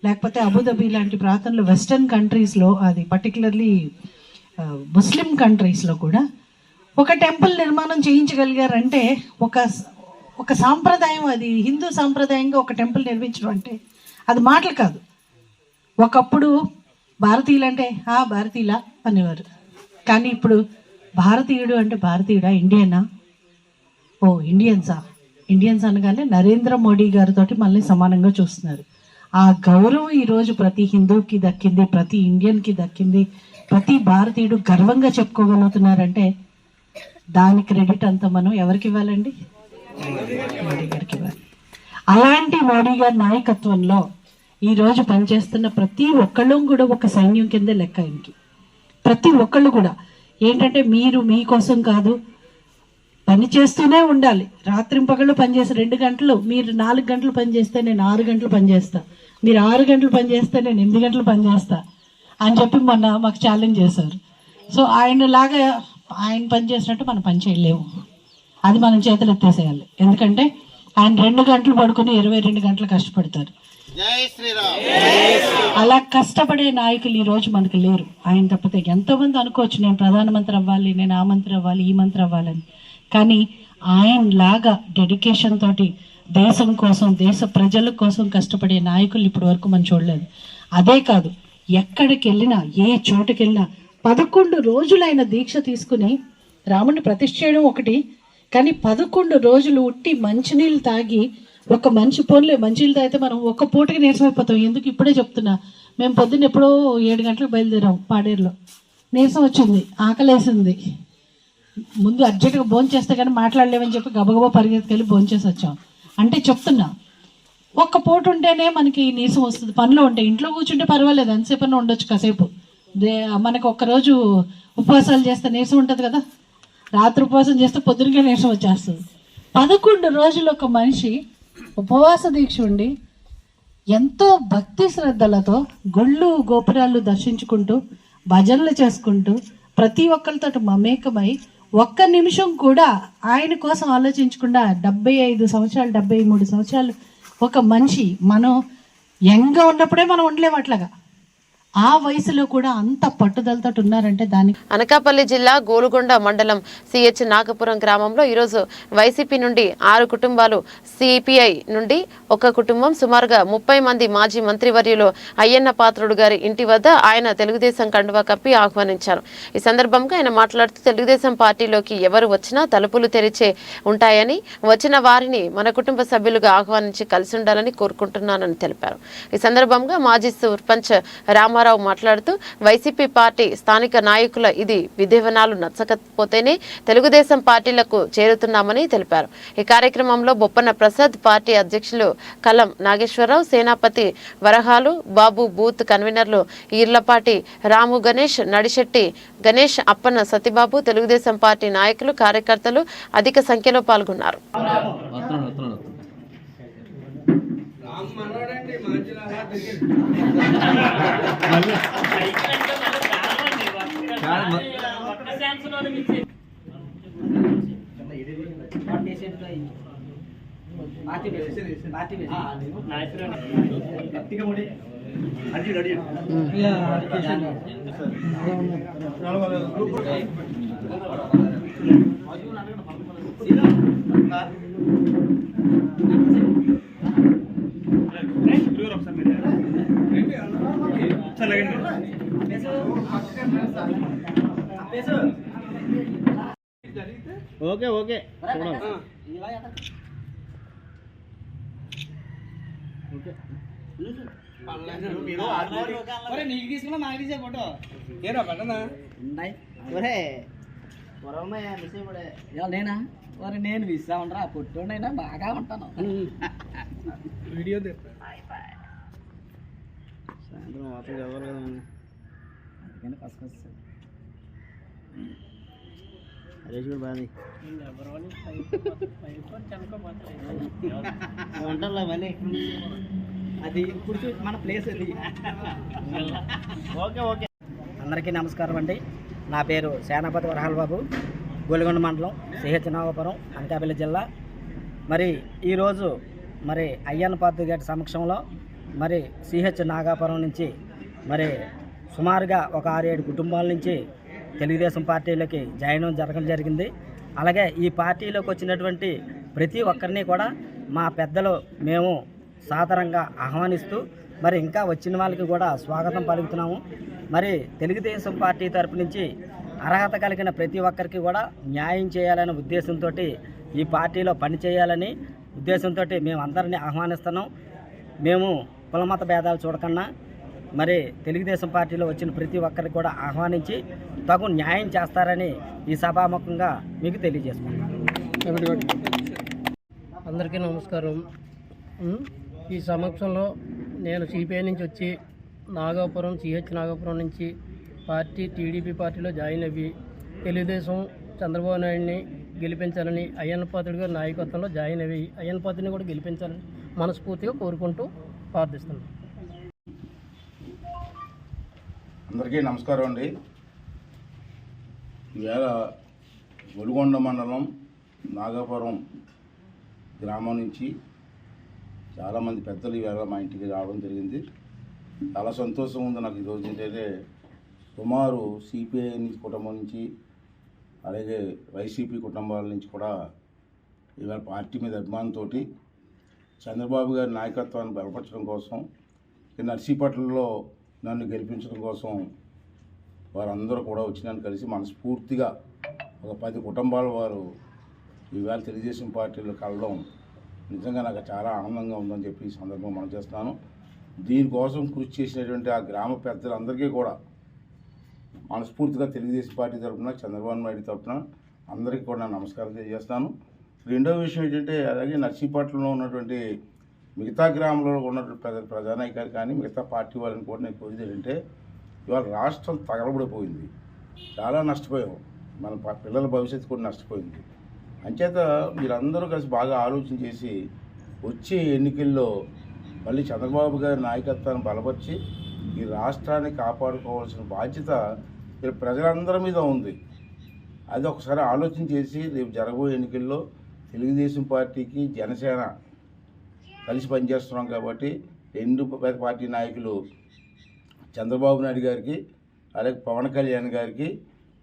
లేకపోతే అబుదాబి లాంటి ప్రాంతంలో, వెస్టర్న్ కంట్రీస్లో, అది పర్టికులర్లీ ముస్లిం కంట్రీస్లో కూడా ఒక టెంపుల్ నిర్మాణం చేయించగలిగారంటే ఒక సాంప్రదాయం, అది హిందూ సాంప్రదాయంగా ఒక టెంపుల్ నిర్మించడం అంటే అది మాటలు కాదు. ఒకప్పుడు భారతీయులు అంటే భారతీయులా అనేవారు, కానీ ఇప్పుడు భారతీయుడు అంటే భారతీయుడా, ఇండియనా, ఇండియన్స్ అనగానే నరేంద్ర మోడీ గారితో మళ్ళీ సమానంగా చూస్తున్నారు. ఆ గౌరవం ఈరోజు ప్రతి హిందూకి దక్కింది, ప్రతి ఇండియన్కి దక్కింది, ప్రతి భారతీయుడు గర్వంగా చెప్పుకోగలుగుతున్నారంటే దాని క్రెడిట్ అంతా మనం ఎవరికి ఇవ్వాలండి? మోడీ గారికి ఇవ్వాలి. అలాంటి మోడీ గారి నాయకత్వంలో ఈరోజు పనిచేస్తున్న ప్రతి ఒక్కళ్ళు కూడా ఒక సైన్యం కింద లెక్క. ఆయనకి ప్రతి ఒక్కళ్ళు కూడా ఏంటంటే మీరు మీకోసం కాదు, పని చేస్తూనే ఉండాలి. రాత్రింపగళ్ళు పనిచేస్తే 2 గంటలు, మీరు 4 గంటలు పనిచేస్తే నేను 6 గంటలు పనిచేస్తా, మీరు 6 గంటలు పనిచేస్తే నేను 8 గంటలు పనిచేస్తా అని చెప్పి మొన్న మాకు ఛాలెంజ్ చేశారు. సో ఆయనలాగా ఆయన పని చేసినట్టు మనం పని చేయలేము, అది మనం చేతులు ఎత్తేసేయాలి. ఎందుకంటే ఆయన 2 గంటలు పడుకుని 22 గంటలు కష్టపడతారు. అలా కష్టపడే నాయకులు ఈరోజు మనకు లేరు. ఆయన తప్పితే ఎంతోమంది అనుకోవచ్చు నేను ప్రధానమంత్రి అవ్వాలి, నేను ఆ మంత్రి అవ్వాలి, ఈ మంత్రి అవ్వాలని, కానీ ఆయన లాగా డెడికేషన్ తోటి దేశం కోసం, దేశ ప్రజల కోసం కష్టపడే నాయకులు ఇప్పటి వరకు మనం చూడలేదు. అదే కాదు, ఎక్కడికి వెళ్ళినా, ఏ చోటుకి వెళ్ళినా 11 రోజులు ఆయన దీక్ష తీసుకుని రాముడిని ప్రతిష్ఠ చేయడం ఒకటి, కానీ 11 రోజులు ఉట్టి మంచినీళ్ళు తాగి, ఒక మనిషి పోన్లే మంచినీళ్ళు తాగితే మనం ఒక్క పూటకి నీరసమైపోతాం. ఎందుకు ఇప్పుడే చెప్తున్నా, మేము పొద్దున్న ఎప్పుడో 7 గంటలకు బయలుదేరాం, పాడేరులో నీరసం వచ్చింది, ఆకలేసింది, ముందు అర్జెంటుగా భోజనం చేస్తే కానీ మాట్లాడలేమని చెప్పి గబగబా పరిగెత్తుకెళ్ళి భోజనం చేసి వచ్చాం. అంటే చెప్తున్నా, ఒక్క పూట ఉంటేనే మనకి నీరసం వస్తుంది. పనిలో ఉంటే ఇంట్లో కూర్చుంటే పర్వాలేదు, ఎంతసేపు ఉండొచ్చు కాసేపు. మనకు ఒక్కరోజు ఉపవాసాలు చేస్తే నీరసం ఉంటుంది కదా, రాత్రి ఉపవాసం చేస్తే పొద్దునకే నీరసం వచ్చేస్తుంది. 11 రోజులు ఒక మనిషి ఉపవాస దీక్ష ఉండి ఎంతో భక్తి శ్రద్ధలతో గుళ్ళు గోపురాలు దర్శించుకుంటూ భజనలు చేసుకుంటూ ప్రతి ఒక్కరితో మమేకమై ఒక్క నిమిషం కూడా ఆయన కోసం ఆలోచించకుండా 75 సంవత్సరాలు 73 సంవత్సరాలు ఒక మనిషి, మనం యంగ్గా ఉన్నప్పుడే మనం ఉండలేము అట్లాగా, ఆ వయసులో కూడా అంత పట్టుదలతో ఉన్నారంటే దానికి. అనకాపల్లి జిల్లా గోలుగొండ మండలం సిహెచ్ నాగపురం గ్రామంలో ఈరోజు వైసీపీ నుండి 6 కుటుంబాలు, సిపిఐ నుండి 1 కుటుంబం, సుమారుగా 30 మంది మాజీ మంత్రివర్యులు అయ్యన్న పాత్రుడు గారి ఇంటి వద్ద ఆయన తెలుగుదేశం కండువా కప్పి ఆహ్వానించారు. ఈ సందర్భంగా ఆయన మాట్లాడుతూ తెలుగుదేశం పార్టీలోకి ఎవరు వచ్చినా తలుపులు తెరిచే ఉంటాయని, వచ్చిన వారిని మన కుటుంబ సభ్యులుగా ఆహ్వానించి కలిసి ఉండాలని కోరుకుంటున్నానని తెలిపారు. ఈ సందర్భంగా మాజీ సర్పంచ్ రామారావు మాట్లాడుతూ వైసీపీ పార్టీ స్థానిక నాయకుల ఇది విధివనాలు నచ్చకపోతేనే తెలుగుదేశం పార్టీలకు చేరుతున్నామని తెలిపారు. ఈ కార్యక్రమంలో బొప్పన ప్రసాద్, పార్టీ అధ్యక్షులు కలం నాగేశ్వరరావు, సేనాపతి వరహాలు బాబు, బూత్ కన్వీనర్లు ఈర్లపాటి రాము, గణేష్, నడిశెట్టి గణేష్, అప్పన్న సతీబాబు, తెలుగుదేశం పార్టీ నాయకులు, కార్యకర్తలు అధిక సంఖ్యలో పాల్గొన్నారు. ఓకే ఓకే నీకు తీసుకున్నా నాకు తీసే ఫోటో ఏరా పట్టనా నేనా మరి నేను మిస్ అవ్వరా, పొట్టోనైనా బాగా ఉంటాను. వీడియో సాయంత్రం వాటర్ చదవాలి కదా, అందుకని ఫస్ట్ హరీష్ కూడా బాగా ఉంటారులే మళ్ళీ, అది ఇప్పుడు మన ప్లేస్ అది. Okay okay. అందరికీ నమస్కారం అండి. నా పేరు సేనాపతి వరహాల్ బాబు, గోలుగొండ మండలం, సిహెచ్ నాగపురం, అనకాపల్లి జిల్లా. మరి ఈరోజు మరి అయ్యన్న పాత్రుడు గారి సమక్షంలో మరి సిహెచ్ నాగాపురం నుంచి మరి సుమారుగా ఒక 6-7 కుటుంబాల నుంచి తెలుగుదేశం పార్టీలోకి జాయిన్ జరగడం జరిగింది. అలాగే ఈ పార్టీలోకి వచ్చినటువంటి ప్రతి ఒక్కరిని కూడా మా పెద్దలు మేము సాదరంగా ఆహ్వానిస్తూ మరి ఇంకా వచ్చిన వాళ్ళకి కూడా స్వాగతం పలుకుతున్నాము. మరి తెలుగుదేశం పార్టీ తరపు నుంచి అర్హత కలిగిన ప్రతి ఒక్కరికి కూడా న్యాయం చేయాలనే ఉద్దేశంతో ఈ పార్టీలో పనిచేయాలని ఉద్దేశంతో మేము అందరినీ ఆహ్వానిస్తున్నాం. మేము కులమత భేదాలు చూడకుండా మరి తెలుగుదేశం పార్టీలో వచ్చిన ప్రతి ఒక్కరికి కూడా ఆహ్వానించి తగు న్యాయం చేస్తారని ఈ సభాముఖంగా మీకు తెలియజేసుకుంటాం. అందరికీ నమస్కారం. ఈ సమక్షంలో నేను సిపిఐ నుంచి వచ్చి నాగాపురం నాగాపురం నుంచి టీడీపీ పార్టీలో జాయిన్ అయ్యి తెలుగుదేశం చంద్రబాబు నాయుడిని గెలిపించాలని అయ్యన్నపాత్రుడి గారి నాయకత్వంలో జాయిన్ అయ్యి అయ్యన్నపాత్రుడిని కూడా గెలిపించాలని మనస్ఫూర్తిగా కోరుకుంటూ ప్రార్థిస్తున్నాను. అందరికీ నమస్కారం అండి. ఈవేళ గొలుగొండ మండలం నాగాపురం గ్రామం నుంచి చాలామంది పెద్దలు ఈవేళ మా ఇంటికి రావడం జరిగింది. చాలా సంతోషం ఉంది నాకు ఈరోజు. ఏంటంటే సుమారు సిపిఐ నుంచి కుటుంబం నుంచి అలాగే వైసీపీ కుటుంబాల నుంచి కూడా ఈవేళ పార్టీ మీద అభిమానంతో చంద్రబాబు గారి నాయకత్వాన్ని బలపరచడం కోసం నర్సీపట్నంలో నన్ను గెలిపించడం కోసం వారందరూ కూడా వచ్చి నన్ను కలిసి మనస్ఫూర్తిగా ఒక 10 కుటుంబాల వారు ఈవేళ తెలుగుదేశం పార్టీలో కలవడం నిజంగా నాకు చాలా ఆనందంగా ఉందని చెప్పి ఈ సందర్భం మనం చేస్తున్నాను. దీనికోసం కృషి చేసినటువంటి ఆ గ్రామ పెద్దలందరికీ కూడా మనస్ఫూర్తిగా తెలుగుదేశం పార్టీ తరఫున చంద్రబాబు నాయుడు తరఫున అందరికీ కూడా నేను నమస్కారం తెలియజేస్తాను. రెండో విషయం ఏంటంటే అలాగే నర్సీపట్నంలో ఉన్నటువంటి మిగతా గ్రామంలో ఉన్నటువంటి ప్రజానాయకులు కానీ మిగతా పార్టీ వాళ్ళని కూడా నేను కోరేది ఏంటంటే ఇవాళ రాష్ట్రం తగలబడిపోయింది, చాలా నష్టపోయాం, మన పిల్లల భవిష్యత్తు కూడా నష్టపోయింది. అంచేత మీరందరూ కలిసి బాగా ఆలోచన చేసి వచ్చే ఎన్నికల్లో మళ్ళీ చంద్రబాబు గారి నాయకత్వాన్ని బలపరిచి ఈ రాష్ట్రాన్ని కాపాడుకోవాల్సిన బాధ్యత ప్రజలందరి మీద ఉంది. అది ఒకసారి ఆలోచన చేసి రేపు జరగబోయే ఎన్నికల్లో తెలుగుదేశం పార్టీకి జనసేన కలిసి పనిచేస్తున్నాం కాబట్టి 2 పార్టీ నాయకులు చంద్రబాబు నాయుడు గారికి అలాగే పవన్ కళ్యాణ్ గారికి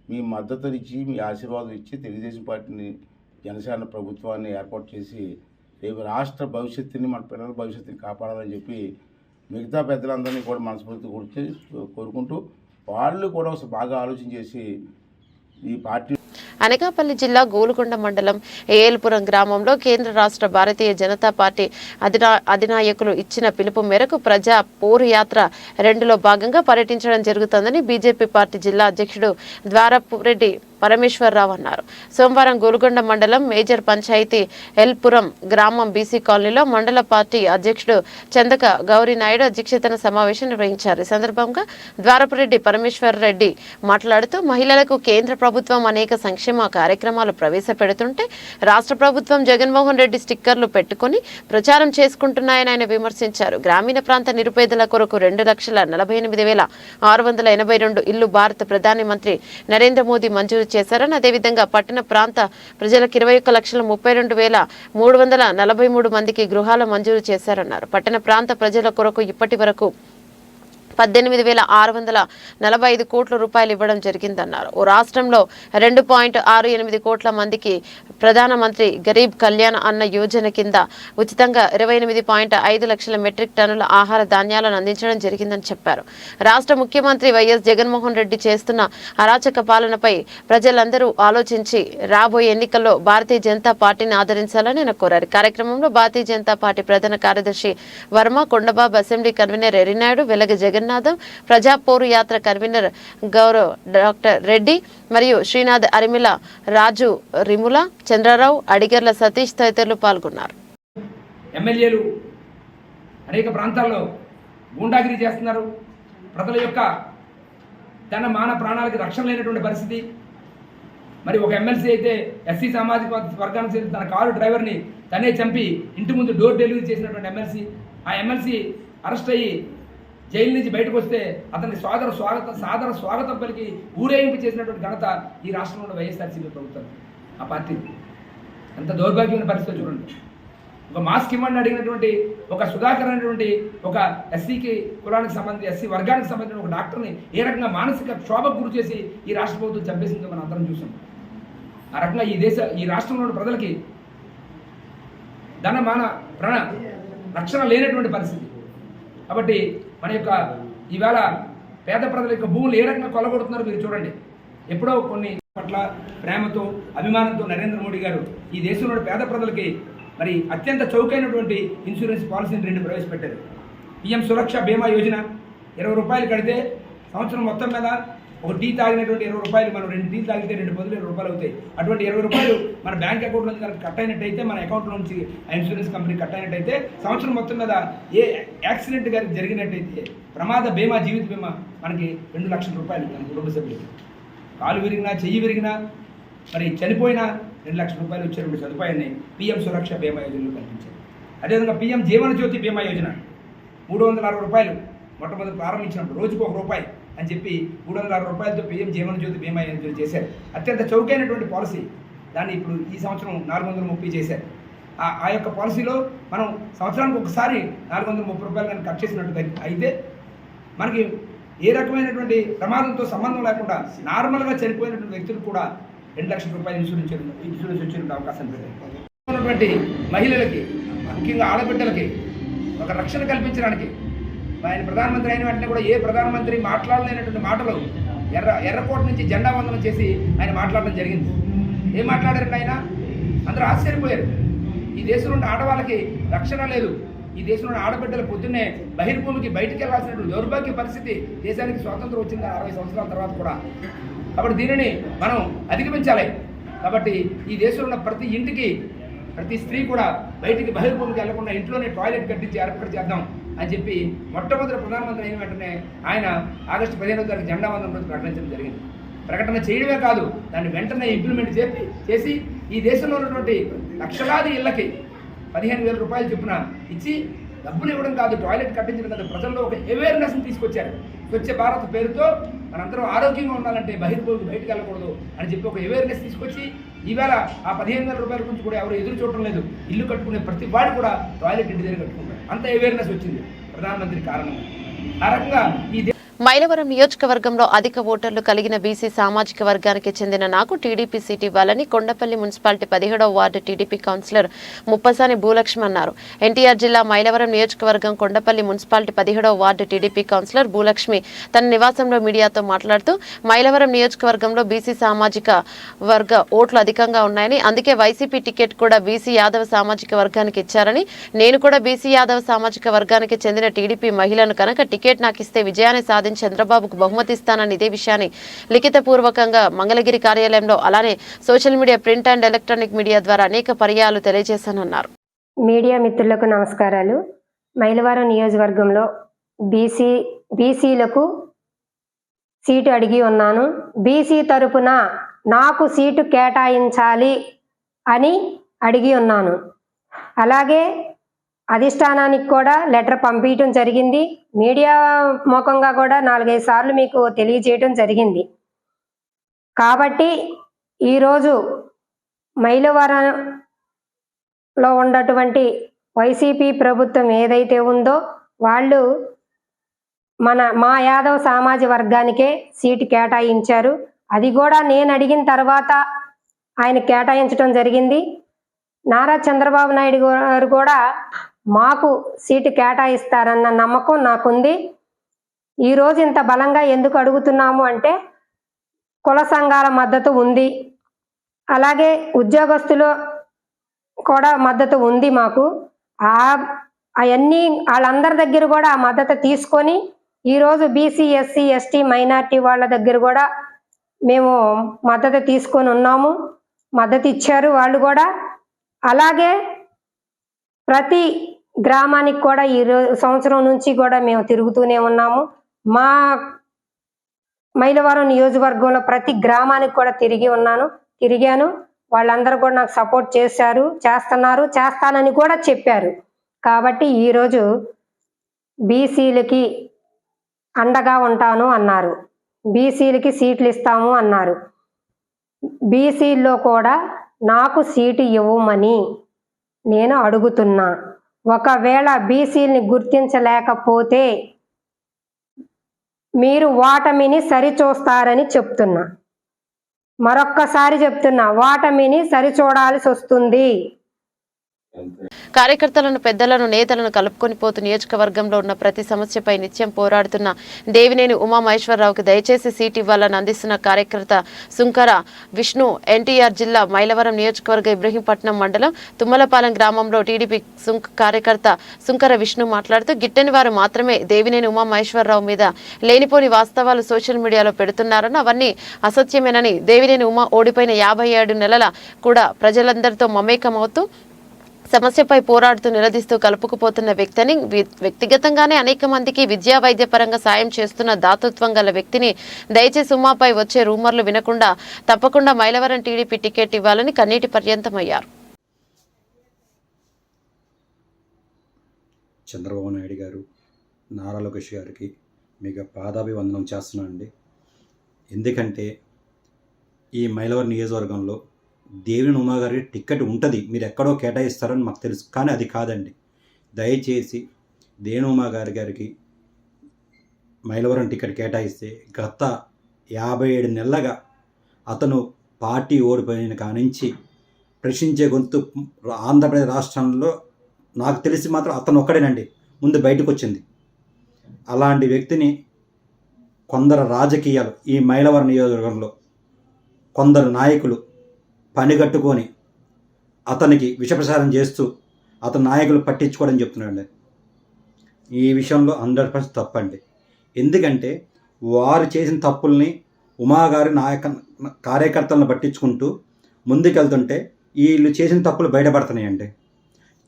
మీ మద్దతునిచ్చి మీ ఆశీర్వాదం ఇచ్చి తెలుగుదేశం పార్టీని జనసేన ప్రభుత్వాన్ని ఏర్పాటు చేసి రేపు రాష్ట్ర భవిష్యత్తుని మన పిల్లల భవిష్యత్తుని కాపాడాలని చెప్పి మిగతా పెద్దలందరినీ కూడా మనస్ఫూర్తి కోరుకుంటూ వాళ్ళు కూడా బాగా ఆలోచన చేసి ఈ పార్టీ. అనకాపల్లి జిల్లా గోలుకొండ మండలం ఏఎల్పురం గ్రామంలో కేంద్ర రాష్ట్ర భారతీయ జనతా పార్టీ అధినాయకులు ఇచ్చిన పిలుపు మేరకు ప్రజా పోరు యాత్ర 2లో భాగంగా పర్యటించడం జరుగుతోందని బీజేపీ పార్టీ జిల్లా అధ్యక్షుడు ద్వారపురెడ్డి పరమేశ్వరరావు అన్నారు. సోమవారం గోలుకొండ మండలం మేజర్ పంచాయతీ ఎల్పురం గ్రామం బీసీ కాలనీలో మండల పార్టీ అధ్యక్షుడు చందక గౌరీ నాయుడు అధ్యక్షతన సమావేశం నిర్వహించారు. ఈ సందర్భంగా ద్వారపురెడ్డి పరమేశ్వరరెడ్డి మాట్లాడుతూ మహిళలకు కేంద్ర ప్రభుత్వం అనేక సంక్షేమ కార్యక్రమాలు ప్రవేశపెడుతుంటే రాష్ట్ర ప్రభుత్వం జగన్మోహన్ రెడ్డి స్టిక్కర్లు పెట్టుకుని ప్రచారం చేసుకుంటున్నాయని ఆయన విమర్శించారు. గ్రామీణ ప్రాంత నిరుపేదల కొరకు 2,48,682 ఇల్లు భారత ప్రధాని మంత్రి నరేంద్ర మోదీ మంజూరు చేశారని, అదేవిధంగా పట్టణ ప్రాంత ప్రజలకు 21,32,343 మందికి గృహాల మంజూరు చేశారన్నారు. పట్టణ ప్రాంత ప్రజల కొరకు ఇప్పటి వరకు 18,645 కోట్ల రూపాయలు ఇవ్వడం జరిగిందన్నారు. ఓ రాష్ట్రంలో 2.68 కోట్ల మందికి ప్రధానమంత్రి గరీబ్ కళ్యాణ్ అన్న యోజన కింద ఉచితంగా 28.5 లక్షల మెట్రిక్ టన్నుల ఆహార ధాన్యాలను అందించడం జరిగిందని చెప్పారు. రాష్ట్ర ముఖ్యమంత్రి వైఎస్ జగన్మోహన్ రెడ్డి చేస్తున్న అరాచక పాలనపై ప్రజలందరూ ఆలోచించి రాబోయే ఎన్నికల్లో భారతీయ జనతా పార్టీని ఆదరించాలని ఆయన కోరారు. కార్యక్రమంలో భారతీయ జనతా పార్టీ ప్రధాన కార్యదర్శి వర్మ, కొండబాబు, అసెంబ్లీ కన్వీనర్ ఎరినాయుడు, వెలగ జగన్నాథం, ప్రజా పోరు యాత్ర కన్వీనర్ గౌరవ్ డాక్టర్ రెడ్డి మరియు శ్రీనాథ్, అరిమిల రాజు, రిముల, చంద్రరావు, అడిగర్ల సతీష్ తదితరులు పాల్గొన్నారు. ఎమ్మెల్యేలు అనేక ప్రాంతాల్లో గూండాగిరి చేస్తున్నారు. ప్రజల యొక్క తన మాన ప్రాణాలకు రక్షణ లేనటువంటి పరిస్థితి. మరి ఒక ఎమ్మెల్సీ అయితే ఎస్సీ సామాజిక వర్గానికి చెందిన తన కారు డ్రైవర్ని తనే చంపి ఇంటి ముందు డోర్ డెలివరీ చేసినటువంటి ఎమ్మెల్సీ. ఆ ఎమ్మెల్సీ అరెస్ట్ అయ్యి జైలు నుంచి బయటకు వస్తే అతన్ని సాదర స్వాగతం పలికి ఊరేగింపు చేసినటువంటి ఘనత ఈ రాష్ట్రంలో వైఎస్ఆర్సీపీ ప్రభుత్వం. ఆ పార్టీ ఎంత దౌర్భాగ్యమైన పరిస్థితి చూడండి. ఒక మాస్క్ ఇవ్వండి అడిగినటువంటి ఒక సుధాకర్ అనేటువంటి ఒక ఎస్సీకి కులానికి సంబంధించి ఎస్సీ వర్గానికి సంబంధించిన ఒక డాక్టర్ని ఏ రకంగా మానసిక క్షోభకు గురి చేసి ఈ రాష్ట్ర ప్రభుత్వం చంపేసిందో మనం అందరం చూసాం. ఆ రకంగా ఈ రాష్ట్రంలోని ప్రజలకి ధన మాన ప్రాణ రక్షణ లేనటువంటి పరిస్థితి. కాబట్టి మన యొక్క ఈవేళ పేద ప్రజల యొక్క భూములు ఏ రకంగా కొల్లగొడుతున్నారో మీరు చూడండి. ఎప్పుడో కొన్ని పట్ల ప్రేమతో అభిమానంతో నరేంద్ర మోడీ గారు ఈ దేశంలోని పేద ప్రజలకి మరి అత్యంత చౌకైనటువంటి ఇన్సూరెన్స్ పాలసీని 2 ప్రవేశపెట్టారు. పిఎం సురక్ష బీమా యోజన 20 రూపాయలు కడితే సంవత్సరం మొత్తం మీద ఒక టీ తాగినటువంటి 20 రూపాయలు, మనం 2 టీ తాగితే 2 బదులు 20 రూపాయలు అవుతాయి. అటువంటి 20 రూపాయలు మన బ్యాంక్ అకౌంట్ నుంచి కనుక కట్ అయినట్టయితే, మన అకౌంట్లో నుంచి ఇన్సూరెన్స్ కంపెనీ కట్ అయినట్టయితే సంవత్సరం మొత్తం మీద ఏ యాక్సిడెంట్ కనుక జరిగినట్టయితే ప్రమాద బీమా, జీవిత బీమా మనకి 2 లక్షల రూపాయలు మన కుటుంబ సభ్యులకి. కాలు విరిగినా, చెయ్యి విరిగినా, మరి చనిపోయినా 2 లక్షల రూపాయలు వచ్చేటువంటి సదుపాయాన్ని పిఎం సురక్ష బీమా యోజనలో కల్పించారు. అదేవిధంగా పిఎం జీవన జ్యోతి బీమా యోజన 360 రూపాయలు మొట్టమొదటి ప్రారంభించినప్పుడు రోజుకు ₹1 అని చెప్పి 360 రూపాయలతో పిఎం జీవన జ్యోతి బీమా యోజన చేశారు. అత్యంత చౌకైనటువంటి పాలసీ. దాన్ని ఇప్పుడు ఈ సంవత్సరం 430 చేశారు. ఆ యొక్క పాలసీలో మనం సంవత్సరానికి ఒకసారి 430 రూపాయలు కానీ కట్ చేసినట్టు అయితే మనకి ఏ రకమైనటువంటి ప్రమాదంతో సంబంధం లేకుండా నార్మల్గా చనిపోయినటువంటి వ్యక్తులు కూడా 2 లక్షల రూపాయలు ఇన్సూరెన్స్ వచ్చేటువంటి అవకాశం ఉన్నటువంటి మహిళలకి, ముఖ్యంగా ఆడబిడ్డలకి ఒక రక్షణ కల్పించడానికి ఆయన ప్రధానమంత్రి అయిన వెంటనే కూడా ఏ ప్రధానమంత్రి మాట్లాడలేనటువంటి మాటలు ఎర్రకోట నుంచి జెండా వందనం చేసి ఆయన మాట్లాడడం జరిగింది. ఏం మాట్లాడారంటే ఆయన అందరూ ఆశ్చర్యపోయారు. ఈ దేశంలో ఉన్న ఆడవాళ్ళకి రక్షణ లేదు, ఈ దేశంలోని ఆడబిడ్డల పొద్దున్నే బహిర్భూమికి బయటికి వెళ్లాల్సినటువంటి దౌర్భాగ్య పరిస్థితి దేశానికి స్వాతంత్రం వచ్చింది 60 సంవత్సరాల తర్వాత కూడా. కాబట్టి దీనిని మనం అధిగమించాలి. కాబట్టి ఈ దేశంలో ఉన్న ప్రతి ఇంటికి, ప్రతి స్త్రీ కూడా బయటికి బహిర్భూమికి వెళ్లకుండా ఇంట్లోనే టాయిలెట్ కట్టించి ఏర్పాటు చేద్దాం అని చెప్పి మొట్టమొదటి ప్రధానమంత్రి అయిన వెంటనే ఆయన ఆగస్టు 15వ తారీఖు జెండా వందనం రోజు ప్రకటించడం జరిగింది. ప్రకటన చేయడమే కాదు, దాన్ని వెంటనే ఇంప్లిమెంట్ చేసి ఈ దేశంలో ఉన్నటువంటి లక్షలాది ఇళ్లకి 15,000 రూపాయలు చొప్పున ఇచ్చి, డబ్బులు ఇవ్వడం కాదు, టాయిలెట్ కట్టించడం కాదు, ప్రజల్లో ఒక అవేర్నెస్ని తీసుకొచ్చారు. స్వచ్ఛ భారత్ పేరుతో మనందరం ఆరోగ్యంగా ఉండాలంటే బహిర్భూమికి బయటకు వెళ్ళకూడదు అని చెప్పి ఒక అవేర్నెస్ తీసుకొచ్చి ఈవేళ ఆ 15,000 రూపాయల గురించి కూడా ఎవరు ఎదురు చూడటం లేదు. ఇల్లు కట్టుకునే ప్రతి వాడు కూడా టాయిలెట్ ఇంటి దగ్గర కట్టుకుంటారు. అంత అవేర్నెస్ వచ్చింది ప్రధానమంత్రి కారణంగా. ఆ రకంగా ఈ మైలవరం నియోజకవర్గంలో అధిక ఓటర్లు కలిగిన బీసీ సామాజిక వర్గానికి చెందిన నాకు టీడీపీ సీట్ ఇవ్వాలని కొండపల్లి మున్సిపాలిటీ 17వ ward TDP councillor Muppasani Bhulakshmi అన్నారు. ఎన్టీఆర్ జిల్లా మైలవరం నియోజకవర్గం కొండపల్లి మున్సిపాలిటీ 17వ వార్డు టీడీపీ కౌన్సిలర్ భూలక్ష్మి తన నివాసంలో మీడియాతో మాట్లాడుతూ మైలవరం నియోజకవర్గంలో బీసీ సామాజిక వర్గ ఓట్లు అధికంగా ఉన్నాయని, అందుకే వైసీపీ టికెట్ కూడా బీసీ యాదవ సామాజిక వర్గానికి ఇచ్చారని, నేను కూడా బీసీ యాదవ సామాజిక వర్గానికి చెందిన టీడీపీ మహిళను కనుక టికెట్ నాకు ఇస్తే విజయాన్ని సాధించి చంద్రబాబుకు బహుమతి ఇస్తానని ఇదే విషయాన్ని లిఖితపూర్వకంగా మంగళగిరి కార్యాలయంలో, అలానే social media, print and electronic media ద్వారా అనేక పర్యాలు తెలియజేశానన్నారు. మీడియా మిత్రులకు నమస్కారాలు. మైలవరం నియోజకవర్గంలో బీసీలకు సీటు అడిగి ఉన్నాను. బీసీ తరపున నాకు సీటు కేటాయించాలి అని అడిగి ఉన్నాను. అలాగే అధిష్టానానికి కూడా లెటర్ పంపించడం జరిగింది. మీడియా ముఖంగా కూడా 4-5 సార్లు మీకు తెలియజేయడం జరిగింది. కాబట్టి ఈరోజు మైలవరంలో ఉన్నటువంటి వైసీపీ ప్రభుత్వం ఏదైతే ఉందో వాళ్ళు మా యాదవ్ సామాజిక వర్గానికే సీటు కేటాయించారు. అది కూడా నేను అడిగిన తర్వాత ఆయన కేటాయించడం జరిగింది. నారా చంద్రబాబు నాయుడు గారు కూడా మాకు సీటు కేటాయిస్తారన్న నమ్మకం నాకుంది. ఈరోజు ఇంత బలంగా ఎందుకు అడుగుతున్నాము అంటే కుల సంఘాల మద్దతు ఉంది, అలాగే ఉద్యోగస్తులు కూడా మద్దతు ఉంది మాకు. అవన్నీ వాళ్ళందరి దగ్గర కూడా ఆ మద్దతు తీసుకొని ఈరోజు బీసీ, ఎస్సీ, ఎస్టీ, మైనార్టీ వాళ్ళ దగ్గర కూడా మేము మద్దతు తీసుకొని ఉన్నాము. మద్దతు ఇచ్చారు వాళ్ళు కూడా. అలాగే ప్రతి గ్రామానికి కూడా ఈ సంవత్సరం నుంచి కూడా మేము తిరుగుతూనే ఉన్నాము. మా మైలవరం నియోజకవర్గంలో ప్రతి గ్రామానికి కూడా తిరిగాను. వాళ్ళందరూ కూడా నాకు సపోర్ట్ చేస్తానని కూడా చెప్పారు. కాబట్టి ఈరోజు బీసీలకి అండగా ఉంటాను అన్నారు. బీసీలకి సీట్లు ఇస్తాము అన్నారు. బీసీల్లో కూడా నాకు సీటు ఇవ్వమని నేను అడుగుతున్నా. ఒకవేళ బీసీలని గుర్తించలేకపోతే మీరు ఓటమిని సరిచూస్తారని చెప్తున్నా. మరొక్కసారి చెప్తున్నా, ఓటమిని సరిచూడాల్సి వస్తుంది. కార్యకర్తలను, పెద్దలను, నేతలను కలుపుకొని పోతూ నియోజకవర్గంలో ఉన్న ప్రతి సమస్యపై నిత్యం పోరాడుతున్న దేవినేని ఉమామహేశ్వరరావుకి దయచేసి సీట్ ఇవ్వాలని అందిస్తున్న కార్యకర్త సుంకర విష్ణు ఎన్టీఆర్ జిల్లా మైలవరం నియోజకవర్గ ఇబ్రహీంపట్నం మండలం తుమ్మలపాలెం గ్రామంలో టీడీపీ కార్యకర్త సుంకర విష్ణు మాట్లాడుతూ గిట్టని వారు మాత్రమే దేవినేని ఉమామహేశ్వరరావు మీద లేనిపోని వాస్తవాలు సోషల్ మీడియాలో పెడుతున్నారని, అవన్నీ అసత్యమేనని, దేవినేని ఉమా ఓడిపోయిన 57 నెలల కూడా ప్రజలందరితో మమేకమవుతూ సమస్యపై పోరాడుతూ నిలదీస్తూ కలుపుకుపోతున్న వ్యక్తిని, వ్యక్తిగతంగానే అనేక మందికి విద్యా వైద్య పరంగా సాయం చేస్తున్న దాతృత్వం గల వ్యక్తిని దయచేసి ఉమాపై వచ్చే రూమర్లు వినకుండా తప్పకుండా మైలవరం టీడీపీ టికెట్ ఇవ్వాలని కన్నీటి పర్యంతమయ్యారు. చంద్రబాబు నాయుడు గారు, నారా లోకేష్ గారికి మీకు పాదాభివందనం చేస్తున్నానండి. ఎందుకంటే ఈ మైలవరం నియోజకవర్గంలో దేవినేని ఉమా గారి టికెట్ ఉంటుంది, మీరు ఎక్కడో కేటాయిస్తారని మాకు తెలుసు, కానీ అది కాదండి. దయచేసి దేవినేని ఉమా గారికి మైలవరం టికెట్ కేటాయిస్తే గత 57 నెలలుగా అతను పార్టీ ఓడిపోయిన కానించి ప్రశ్నించే గొంతు ఆంధ్రప్రదేశ్ రాష్ట్రంలో నాకు తెలిసి మాత్రం అతను ఒక్కడేనండి ముందు బయటకు వచ్చింది. అలాంటి వ్యక్తిని కొందరు రాజకీయాలు ఈ మైలవరం నియోజకవర్గంలో కొందరు నాయకులు పనిగట్టుకొని అతనికి విషప్రసారం చేస్తూ అతని నాయకులు పట్టించుకోవడం చెప్తున్నాడండి. ఈ విషయంలో 100% తప్పండి. ఎందుకంటే వారు చేసిన తప్పుల్ని ఉమాగారి కార్యకర్తలను పట్టించుకుంటూ ముందుకెళ్తుంటే వీళ్ళు చేసిన తప్పులు బయటపడుతున్నాయండి.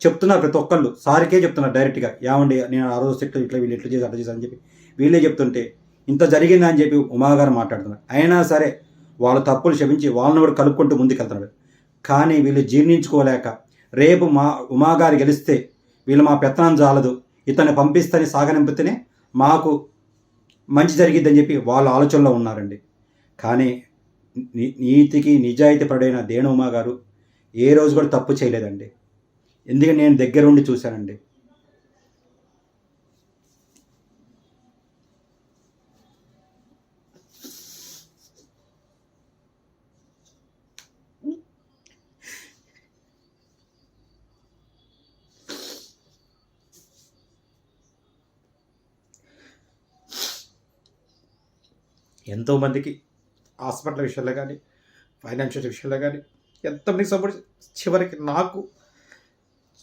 చెప్తున్నారు ప్రతి ఒక్కళ్ళు, సారికే చెప్తున్నారు డైరెక్ట్గా, ఏమండి నేను ఆ రోజు ఇట్లా వీళ్ళు ఇట్లా చేసి అట్లా చేశారని చెప్పి వీళ్ళే చెప్తుంటే ఇంత జరిగిందా అని చెప్పి ఉమాగారు మాట్లాడుతున్నారు. అయినా సరే వాళ్ళ తప్పులు క్షమించి వాళ్ళని కూడా కలుపుకుంటూ ముందుకెళ్తున్నాడు. కానీ వీళ్ళు జీర్ణించుకోలేక రేపు ఉమాగారి గెలిస్తే వీళ్ళు మా పెత్తనం చాలదు, ఇతన్ని పంపిస్తని సాగనింపితేనే మాకు మంచి జరిగిద్దని చెప్పి వాళ్ళ ఆలోచనలో ఉన్నారండి. కానీ నీతికి నిజాయితీ పడైన దేవినేని ఉమా గారు ఏ రోజు కూడా తప్పు చేయలేదండి. ఎందుకంటే నేను దగ్గరుండి చూశానండి. ఎంతోమందికి హాస్పిటల్ విషయంలో కానీ ఫైనాన్షియల్ విషయంలో కానీ ఎంతమంది సపోర్ట్, చివరికి నాకు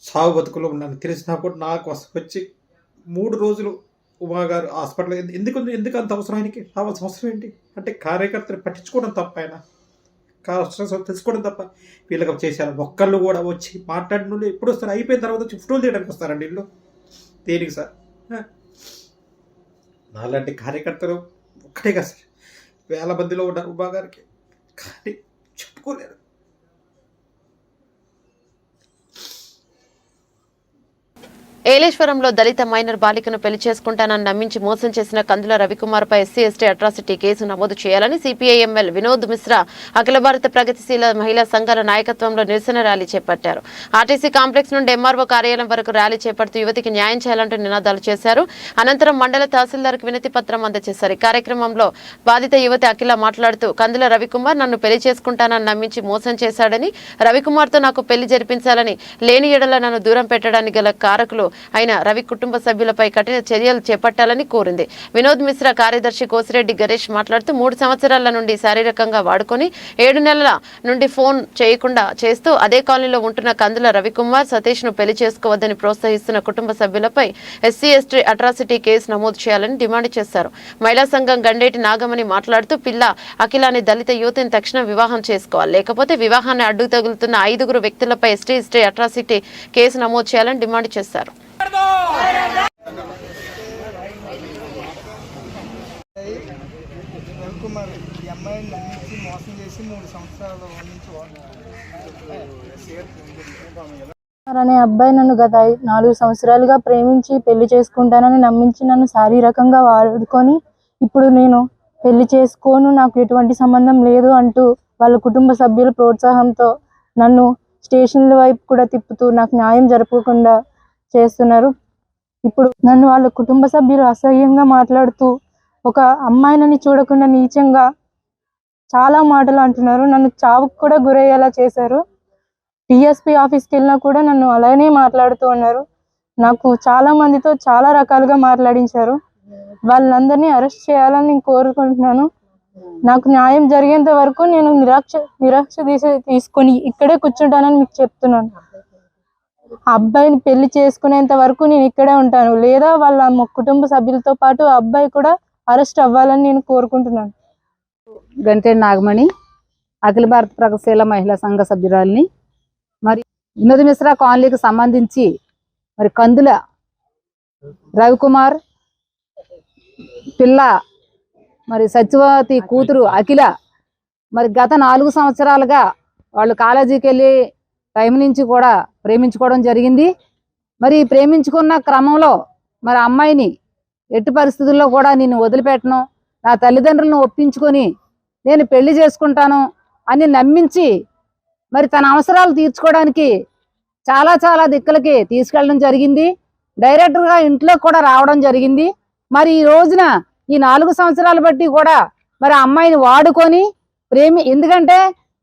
సాగు బతుకులో ఉన్నాను తెలిసినా కూడా నాకు వచ్చి 3 రోజులు ఉమాగారు హాస్పిటల్ ఎందుకు అంత అవసరం, ఆయనకి రావాల్సిన అవసరం ఏంటి అంటే కార్యకర్తలు పట్టించుకోవడం తప్ప, ఆయన కాస్త తెలుసుకోవడం తప్ప వీళ్ళకి చేశారు. ఒక్కళ్ళు కూడా వచ్చి మాట్లాడిన వాళ్ళు ఎప్పుడు వస్తారు, అయిపోయిన తర్వాత వచ్చి ఫోటోలు తీయడానికి వస్తారండి వీళ్ళు. దేనికి సార్? నాలాంటి కార్యకర్తలు ఒక్కటే కదా సార్, 1000 మందిలో ఉన్నారు ఉమాగారికి, కానీ చెప్పుకోలేరు. ఏలేశ్వరంలో దళిత మైనర్ బాలికను పెళ్లి చేసుకుంటానని నమ్మించి మోసం చేసిన కందుల రవికుమార్పై ఎస్సీ/ఎస్టీ అట్రాసిటీ కేసు నమోదు చేయాలని సిపిఐ-ఎంఎల్ వినోద్ మిశ్రా అఖిల భారత ప్రగతిశీల మహిళా సంఘాల నాయకత్వంలో నిరసన ర్యాలీ చేపట్టారు. ఆర్టీసీ కాంప్లెక్స్ నుండి ఎంఆర్ఓ కార్యాలయం వరకు ర్యాలీ చేపడుతూ యువతికి న్యాయం చేయాలంటూ నినాదాలు చేశారు. అనంతరం మండల తహసీల్దార్కు వినతి పత్రం అందజేశారు. ఈ కార్యక్రమంలో బాధిత యువతి అఖిల మాట్లాడుతూ కందుల రవికుమార్ నన్ను పెళ్లి చేసుకుంటానని నమ్మించి మోసం చేశాడని, రవికుమార్తో నాకు పెళ్లి జరిపించాలని, లేని ఎడల నన్ను దూరం పెట్టడానికి గల కారకులు అయిన రవి కుటుంబ సభ్యులపై కఠిన చర్యలు చేపట్టాలని కోరింది. వినోద్ మిశ్రా కార్యదర్శి కోసిరెడ్డి గణేష్ మాట్లాడుతూ 3 సంవత్సరాల నుండి శారీరకంగా వాడుకొని 7 నెలల నుండి ఫోన్ చేయకుండా చేస్తూ అదే కాలనీలో ఉంటున్న కందుల రవికుమార్ సతీష్ ను పెళ్లి చేసుకోవద్దని ప్రోత్సహిస్తున్న కుటుంబ సభ్యులపై ఎస్సీ/ఎస్టీ అట్రాసిటీ కేసు నమోదు చేయాలని డిమాండ్ చేశారు. మహిళా సంఘం గండేటి నాగమణి మాట్లాడుతూ పిల్ల అఖిలాని దళిత యువతిని తక్షణం వివాహం చేసుకోవాలి, లేకపోతే వివాహాన్ని అడ్డు తగులుతున్న 5 వ్యక్తులపై ఎస్సీ/ఎస్టీ అట్రాసిటీ కేసు నమోదు చేయాలని డిమాండ్ చేశారు. రవికుమార్ ఈ అమ్మాయిని నమ్మించి మోసం చేసి 3 సంవత్సరాల నుంచి అనే అబ్బాయి నన్ను గత 4 సంవత్సరాలుగా ప్రేమించి పెళ్లి చేసుకుంటానని నమ్మించి నన్ను శారీరకంగా వాడుకొని ఇప్పుడు నేను పెళ్లి చేసుకోను, నాకు ఎటువంటి సంబంధం లేదు అంటూ వాళ్ళ కుటుంబ సభ్యుల ప్రోత్సాహంతో నన్ను స్టేషన్ల వైపు కూడా తిప్పుతూ నాకు న్యాయం జరపకుండా చేస్తున్నారు. ఇప్పుడు నన్ను వాళ్ళ కుటుంబ సభ్యులు అసహ్యంగా మాట్లాడుతూ ఒక అమ్మాయిని చూడకుండా నీచంగా చాలా మాటలు అంటున్నారు. నన్ను చావుకు కూడా గురయ్యేలా చేశారు. డిఎస్పీ ఆఫీస్కి వెళ్ళినా కూడా నన్ను అలానే మాట్లాడుతూ ఉన్నారు. నాకు చాలా మందితో చాలా రకాలుగా మాట్లాడించారు. వాళ్ళందరినీ అరెస్ట్ చేయాలని నేను కోరుకుంటున్నాను. నాకు న్యాయం జరిగేంత వరకు నేను నిరాక్ష తీసుకొని ఇక్కడే కూర్చుంటానని మీకు చెప్తున్నాను. ఆ అబ్బాయిని పెళ్లి చేసుకునేంత వరకు నేను ఇక్కడే ఉంటాను, లేదా వాళ్ళ కుటుంబ సభ్యులతో పాటు ఆ అబ్బాయి కూడా అరెస్ట్ అవ్వాలని నేను కోరుకుంటున్నాను. గంటేడి నాగమణి, అఖిల భారత ప్రగతిశీల మహిళా సంఘ సభ్యురాలిని. మరి వినోద్ మిశ్రా కాలనీకి సంబంధించి మరి కందుల రవికుమార్ పిల్ల మరి సత్యవతి కూతురు అఖిల మరి గత 4 సంవత్సరాలుగా వాళ్ళు కాలేజీకి వెళ్ళి టైం నుంచి కూడా ప్రేమించుకోవడం జరిగింది. మరి ప్రేమించుకున్న క్రమంలో మరి అమ్మాయిని ఎట్టి పరిస్థితుల్లో కూడా నేను వదిలిపెట్టను, నా తల్లిదండ్రులను ఒప్పించుకొని నేను పెళ్లి చేసుకుంటాను అని నమ్మించి మరి తన అవసరాలు తీర్చుకోవడానికి చాలా దిక్కులకి తీసుకెళ్ళడం జరిగింది. డైరెక్టర్గా ఇంట్లో కూడా రావడం జరిగింది. మరి ఈ రోజున ఈ 4 సంవత్సరాలు బట్టి కూడా మరి అమ్మాయిని వాడుకొని ఎందుకంటే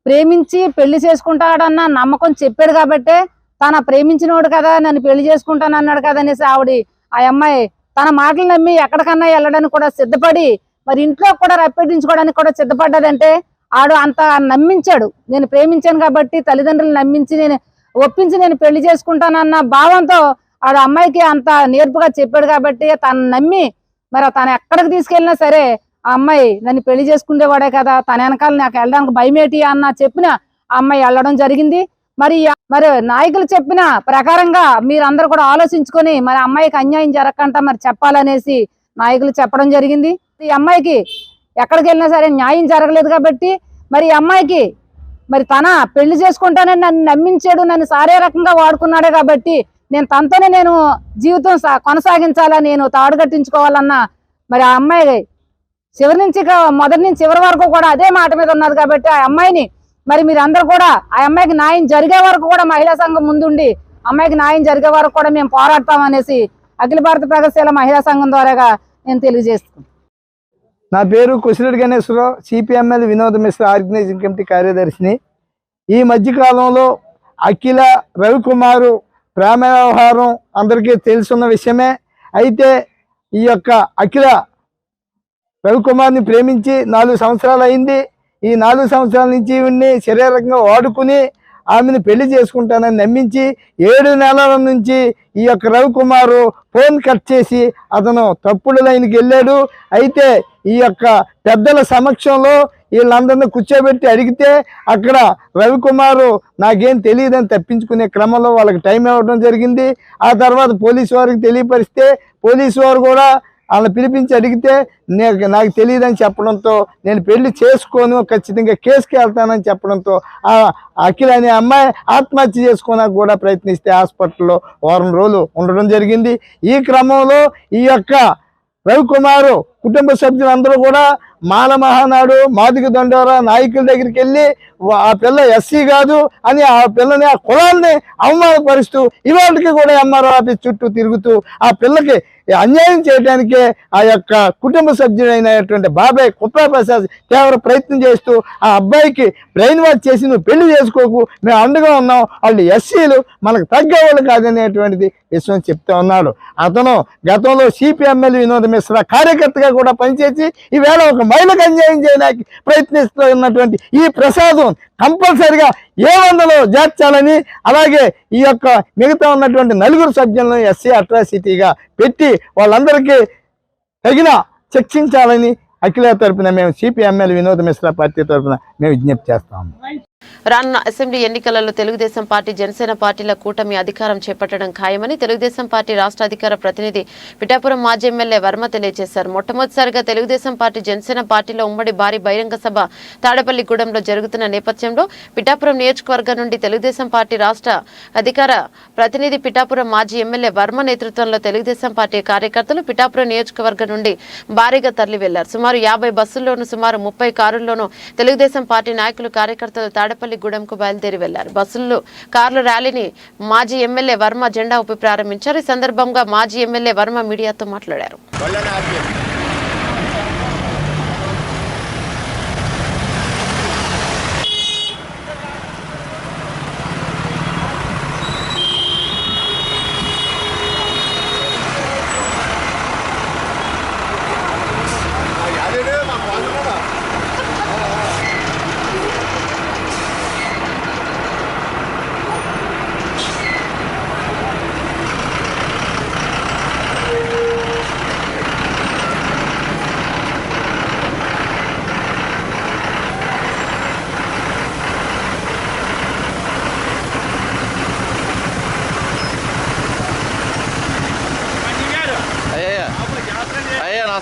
ప్రేమించి పెళ్లి చేసుకుంటాడన్న నమ్మకం చెప్పాడు కాబట్టి తన ప్రేమించినోడు కదా నన్ను పెళ్లి చేసుకుంటాను అన్నాడు కదా అనేసి ఆ అమ్మాయి తన మాటలు నమ్మి ఎక్కడికన్నా వెళ్ళడానికి కూడా సిద్ధపడి మరి ఇంట్లో కూడా రప్పెట్టించుకోవడానికి కూడా సిద్ధపడ్డదంటే ఆడు అంత నమ్మించాడు. నేను ప్రేమించాను కాబట్టి తల్లిదండ్రులు నమ్మించి నేను ఒప్పించి నేను పెళ్లి చేసుకుంటానన్న భావంతో ఆడు అమ్మాయికి అంత నేర్పుగా చెప్పాడు కాబట్టి తను నమ్మి మరి తను ఎక్కడికి తీసుకెళ్ళినా సరే ఆ అమ్మాయి నన్ను పెళ్లి చేసుకునేవాడే కదా, తన వెనకాల నాకు వెళ్ళడానికి భయమేటి అన్న చెప్పిన ఆ అమ్మాయి వెళ్ళడం జరిగింది. మరి నాయకులు చెప్పిన ప్రకారంగా మీరందరూ కూడా ఆలోచించుకొని మరి అమ్మాయికి అన్యాయం జరగకుండా మరి చెప్పాలనేసి నాయకులు చెప్పడం జరిగింది. ఈ అమ్మాయికి ఎక్కడికి వెళ్ళినా సరే న్యాయం జరగలేదు కాబట్టి మరి ఈ అమ్మాయికి మరి తన పెళ్లి చేసుకుంటానని నన్ను నమ్మించాడు, నన్ను శారీరకంగా వాడుకున్నాడే కాబట్టి నేను తనతోనే నేను జీవితం కొనసాగించాలా, నేను తాడు కట్టించుకోవాలన్న మరి ఆ అమ్మాయి చివరి నుంచి మొదటి నుంచి చివరి వరకు కూడా అదే మాట మీద ఉన్నది కాబట్టి ఆ అమ్మాయిని మరి మీరందరూ కూడా ఆ అమ్మాయికి న్యాయం జరిగే వరకు కూడా మహిళా సంఘం ముందుండి అమ్మాయికి న్యాయం జరిగే వరకు కూడా మేము పోరాడతాం అనేసి అఖిల భారత ప్రగతిశీల మహిళా సంఘం ద్వారాగా నేను తెలియజేస్తున్నాను. నా పేరు Kusireddy Ganeswara Rao, CPML Vinod Mishra organizing committee కార్యదర్శిని. ఈ మధ్యకాలంలో అఖిల రవికుమారు ప్రేమ వ్యవహారం అందరికీ తెలుసున్న విషయమే. అయితే ఈ యొక్క అఖిల రవికుమార్ని ప్రేమించి 4 సంవత్సరాలు అయింది. ఈ 4 సంవత్సరాల నుంచి ఈవిడ్ని శారీరకంగా వాడుకుని ఆమెను పెళ్లి చేసుకుంటానని నమ్మించి 7 నెలల నుంచి ఈ యొక్క రవికుమారు ఫోన్ కట్ చేసి అతను తప్పుడు లైన్కి వెళ్ళాడు. అయితే ఈ యొక్క పెద్దల సమక్షంలో వీళ్ళందరినీ కూర్చోబెట్టి అడిగితే అక్కడ రవికుమారు నాకేం తెలియదని తప్పించుకునే క్రమంలో వాళ్ళకి టైం ఇవ్వడం జరిగింది. ఆ తర్వాత పోలీసు వారికి తెలియపరిస్తే పోలీసు వారు కూడా వాళ్ళని పిలిపించి అడిగితే నాకు తెలియదని చెప్పడంతో నేను పెళ్లి చేసుకోను, ఖచ్చితంగా కేసుకి వెళ్తానని చెప్పడంతో ఆ అఖిల అనే అమ్మాయి ఆత్మహత్య చేసుకోవడానికి కూడా ప్రయత్నిస్తే హాస్పిటల్లో 1 వారం రోజులు ఉండడం జరిగింది. ఈ క్రమంలో ఈ యొక్క రవికుమారు కుటుంబ సభ్యులందరూ కూడా మాల మహానాడు మాదిగ దండోరా నాయకుల దగ్గరికి వెళ్ళి ఆ పిల్ల ఎస్సీ కాదు అని ఆ పిల్లని ఆ కులాన్ని అవమానపరుస్తూ ఇవాళకి కూడా ఎంఆర్ఓ ఆఫీస్ చుట్టూ తిరుగుతూ ఆ పిల్లకి అన్యాయం చేయడానికే ఆ యొక్క కుటుంబ సభ్యుడైనటువంటి బాబాయ్ కుప్పా ప్రసాద్ తీవ్ర ప్రయత్నం చేస్తూ ఆ అబ్బాయికి బ్రెయిన్ వాష్ చేసి నువ్వు పెళ్లి చేసుకోకు, మేము అండగా ఉన్నాం, వాళ్ళు ఎస్సీలు మనకు తగ్గేవాళ్ళు కాదనేటువంటిది విషయం చెప్తా ఉన్నాడు. అతను గతంలో సిపిఎంఎల్ వినోద్ మిశ్రా కార్యకర్తగా కూడా పనిచేసి ఈవేళ ఒక మహిళకు అన్యాయం చేయడానికి ప్రయత్నిస్తూ ఉన్నటువంటి ఈ ప్రసాదం కంపల్సరిగా A100లో చేర్చాలని, అలాగే ఈ యొక్క మిగతా ఉన్నటువంటి 4 సభ్యులను ఎస్సీ అట్రాసిటీగా పెట్టి వాళ్ళందరికీ తగిన శిక్షించాలని అఖిల తరపున మేము సిపిఎంఎల్ వినోద్ మిశ్రా పార్టీ తరపున మేము విజ్ఞప్తి చేస్తాము. రానున్న అసెంబ్లీ ఎన్నికలలో తెలుగుదేశం పార్టీ జనసేన పార్టీల కూటమి అధికారం చేపట్టడం ఖాయమని తెలుగుదేశం పార్టీ రాష్ట్ర అధికార ప్రతినిధి పిఠాపురం మాజీ ఎమ్మెల్యే వర్మ తెలియజేశారు. మొట్టమొదటిసారిగా తెలుగుదేశం పార్టీ జనసేన పార్టీలో ఉమ్మడి భారీ బహిరంగ సభ తాడేపల్లిగూడెంలో జరుగుతున్న నేపథ్యంలో పిఠాపురం నియోజకవర్గం నుండి తెలుగుదేశం పార్టీ రాష్ట్ర అధికార ప్రతినిధి పిఠాపురం మాజీ ఎమ్మెల్యే వర్మ నేతృత్వంలో తెలుగుదేశం పార్టీ కార్యకర్తలు పిఠాపురం నియోజకవర్గం నుండి భారీగా తరలి వెళ్లారు. సుమారు 50 బస్సుల్లోనూ సుమారు 30 కారుల్లోనూ తెలుగుదేశం పార్టీ నాయకులు కార్యకర్తలు తాడేపల్లి తాడేపల్లిగూడెంకు బయలుదేరి వెళ్లారు. బస్సుల్లో కార్లు ర్యాలీని మాజీ ఎమ్మెల్యే వర్మ జెండా ఊపి ప్రారంభించారు. ఈ సందర్భంగా మాజీ ఎమ్మెల్యే వర్మ మీడియాతో మాట్లాడారు.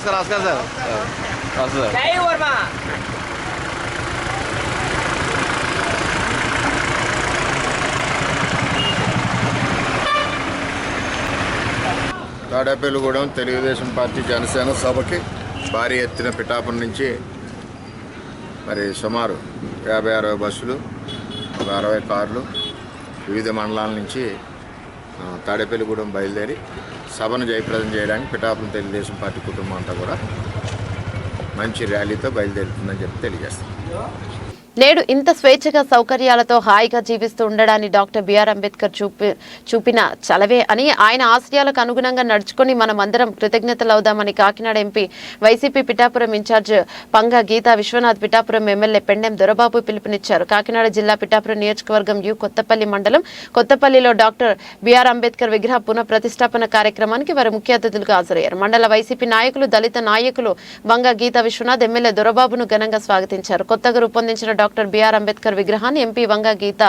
నమస్కారం సార్. తాడేపల్లిగూడెం తెలుగుదేశం పార్టీ జనసేన సభకి భారీ ఎత్తున పిఠాపురం నుంచి మరి సుమారు 50-60 బస్సులు, ఒక 60 కార్లు వివిధ మండలాల నుంచి తాడేపల్లిగూడెం బయలుదేరి సభను జయప్రదం చేయడానికి పిఠాపురం తెలుగుదేశం పార్టీ కుటుంబం అంతా కూడా మంచి ర్యాలీతో బయలుదేరుతుందని చెప్పి తెలియజేస్తాం. నేడు ఇంత స్వేచ్ఛగా సౌకర్యాలతో హాయిగా జీవిస్తూ ఉండడాన్ని డాక్టర్ బిఆర్ అంబేద్కర్ చూపిన చలవే అని, ఆయన ఆశయాలకు అనుగుణంగా నడుచుకుని మనమందరం కృతజ్ఞతలవుదామని Kakinada MP YCP Pithapuram in charge Panga Geetha Viswanath, Pithapuram MLA Pendem Dorababu పిలుపునిచ్చారు. కాకినాడ జిల్లా పిఠాపురం నియోజకవర్గం కొత్తపల్లి మండలం కొత్తపల్లిలో డాక్టర్ బిఆర్ అంబేద్కర్ విగ్రహ పునః ప్రతిష్టాపన కార్యక్రమానికి వారు ముఖ్య అతిథులుగా హాజరయ్యారు. మండల వైసీపీ నాయకులు, దళిత నాయకులు పంగా గీతా విశ్వనాథ్, ఎమ్మెల్యే దొరబాబును ఘనంగా స్వాగతించారు. కొత్తగా రూపొందించిన డాక్టర్ బిఆర్ అంబేద్కర్ విగ్రహాన్ని ఎంపీ వంగ గీత,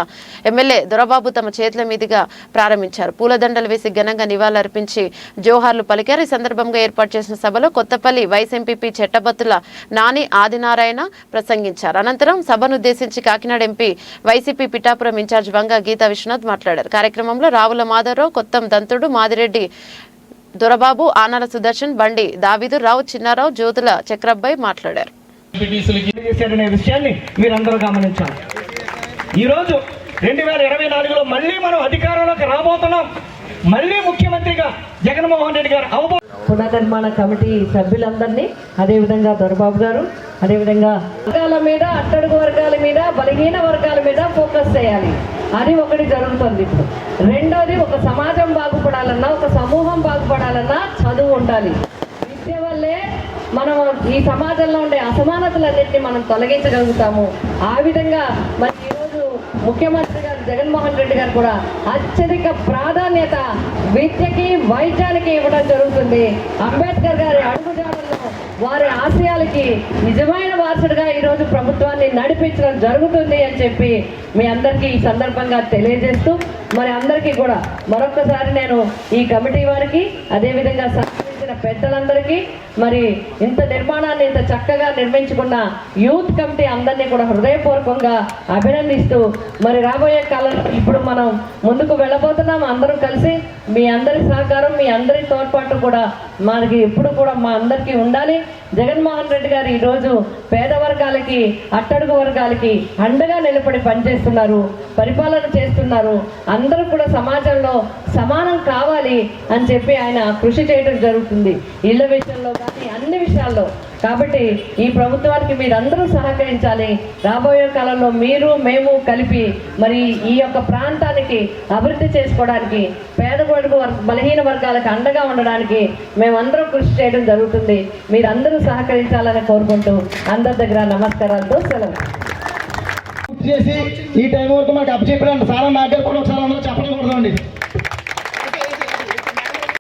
ఎమ్మెల్యే దొరబాబు తమ చేతుల మీదుగా ప్రారంభించారు. పూలదండలు వేసి ఘనంగా నివాళులర్పించి జోహార్లు పలికారు. ఈ సందర్భంగా ఏర్పాటు చేసిన సభలో కొత్తపల్లి వైస్ ఎంపీపీ చెట్టబత్తుల నాని ఆదినారాయణ ప్రసంగించారు. అనంతరం సభనుద్దేశించి Kakinada MP YCP Pithapuram in charge Vanga Geetha Viswanath మాట్లాడారు. కార్యక్రమంలో రావుల మాధవరావు, కొత్తం దంతుడు, మాదిరెడ్డి దొరబాబు, ఆనాల సుదర్శన్, బండి దావిదు రావు, చిన్నారావు, జ్యోతుల చక్రబ్బాయి మాట్లాడారు. చేశాడనే విషయాన్ని మీరందరూ గమనించాలి. ఈరోజు 2024లో మళ్ళీ మనం అధికారంలోకి రాబోతున్నాం. మళ్ళీ ముఖ్యమంత్రిగా జగన్మోహన్ రెడ్డి గారు పునర్నిర్మాణ కమిటీ సభ్యులందరినీ, అదేవిధంగా దొరబాబు గారు, అదేవిధంగా వర్గాల మీద, అట్టడుగు వర్గాల మీద, బలహీన వర్గాల మీద ఫోకస్ చేయాలి. అది ఒకటి జరుగుతుంది ఇప్పుడు. రెండోది, ఒక సమాజం బాగుపడాలన్నా, ఒక సమూహం బాగుపడాలన్నా చదువు ఉండాలి. విద్య వల్లే మనం ఈ సమాజంలో ఉండే అసమానతలన్నింటినీ మనం తొలగించగలుగుతాము. ఆ విధంగా మరి ఈరోజు ముఖ్యమంత్రి గారు జగన్మోహన్ రెడ్డి గారు కూడా అత్యధిక ప్రాధాన్యత విద్యకి, వైద్యానికి ఇవ్వడం జరుగుతుంది. అంబేద్కర్ గారి అడుగుజాడల్లో వారి ఆశయాలకి నిజమైన వారసుడిగా ఈరోజు ప్రభుత్వాన్ని నడిపించడం జరుగుతుంది అని చెప్పి మీ అందరికీ ఈ సందర్భంగా తెలియజేస్తూ, మరి అందరికీ కూడా మరొక్కసారి నేను ఈ కమిటీ వారికి, అదేవిధంగా పెద్దలందరికీ, మరి ఇంత నిర్మాణాన్ని ఇంత చక్కగా నిర్మించుకున్న యూత్ కమిటీ అందరినీ కూడా హృదయపూర్వకంగా అభినందిస్తూ, మరి రాబోయే కాలంలో ఇప్పుడు మనం ముందుకు వెళ్ళబోతున్నాం. అందరం కలిసి మీ అందరి సహకారం, మీ అందరి తోడ్పాటు కూడా మనకి ఎప్పుడు కూడా మా అందరికీ ఉండాలి. జగన్మోహన్ రెడ్డి గారు ఈరోజు పేద వర్గాలకి, అట్టడుగు వర్గాలకి అండగా నిలబడి పనిచేస్తున్నారు, పరిపాలన చేస్తున్నారు. అందరూ కూడా సమాజంలో సమానం కావాలి అని చెప్పి ఆయన కృషి చేయడం జరుగుతుంది, ఇళ్ల విషయంలో కానీ అన్ని విషయాల్లో. కాబట్టి ఈ ప్రభుత్వానికి మీరందరూ సహకరించాలి. రాబోయే కాలంలో మీరు, మేము కలిపి మరి ఈ యొక్క ప్రాంతానికి అభివృద్ధి చేసుకోవడానికి, పేదవర్గ బలహీన వర్గాలకు అండగా ఉండడానికి మేమందరం కృషి చేయడం జరుగుతుంది. మీరందరూ సహకరించాలని కోరుకుంటూ అందరి దగ్గర నమస్కారాలతో సెలవు. చేసి ఈ టైం వరకు మాకు అప్పచెప్పారండి సార్. నా దగ్గర కూడా ఒకసారి అందరూ చెప్పకూడదండి.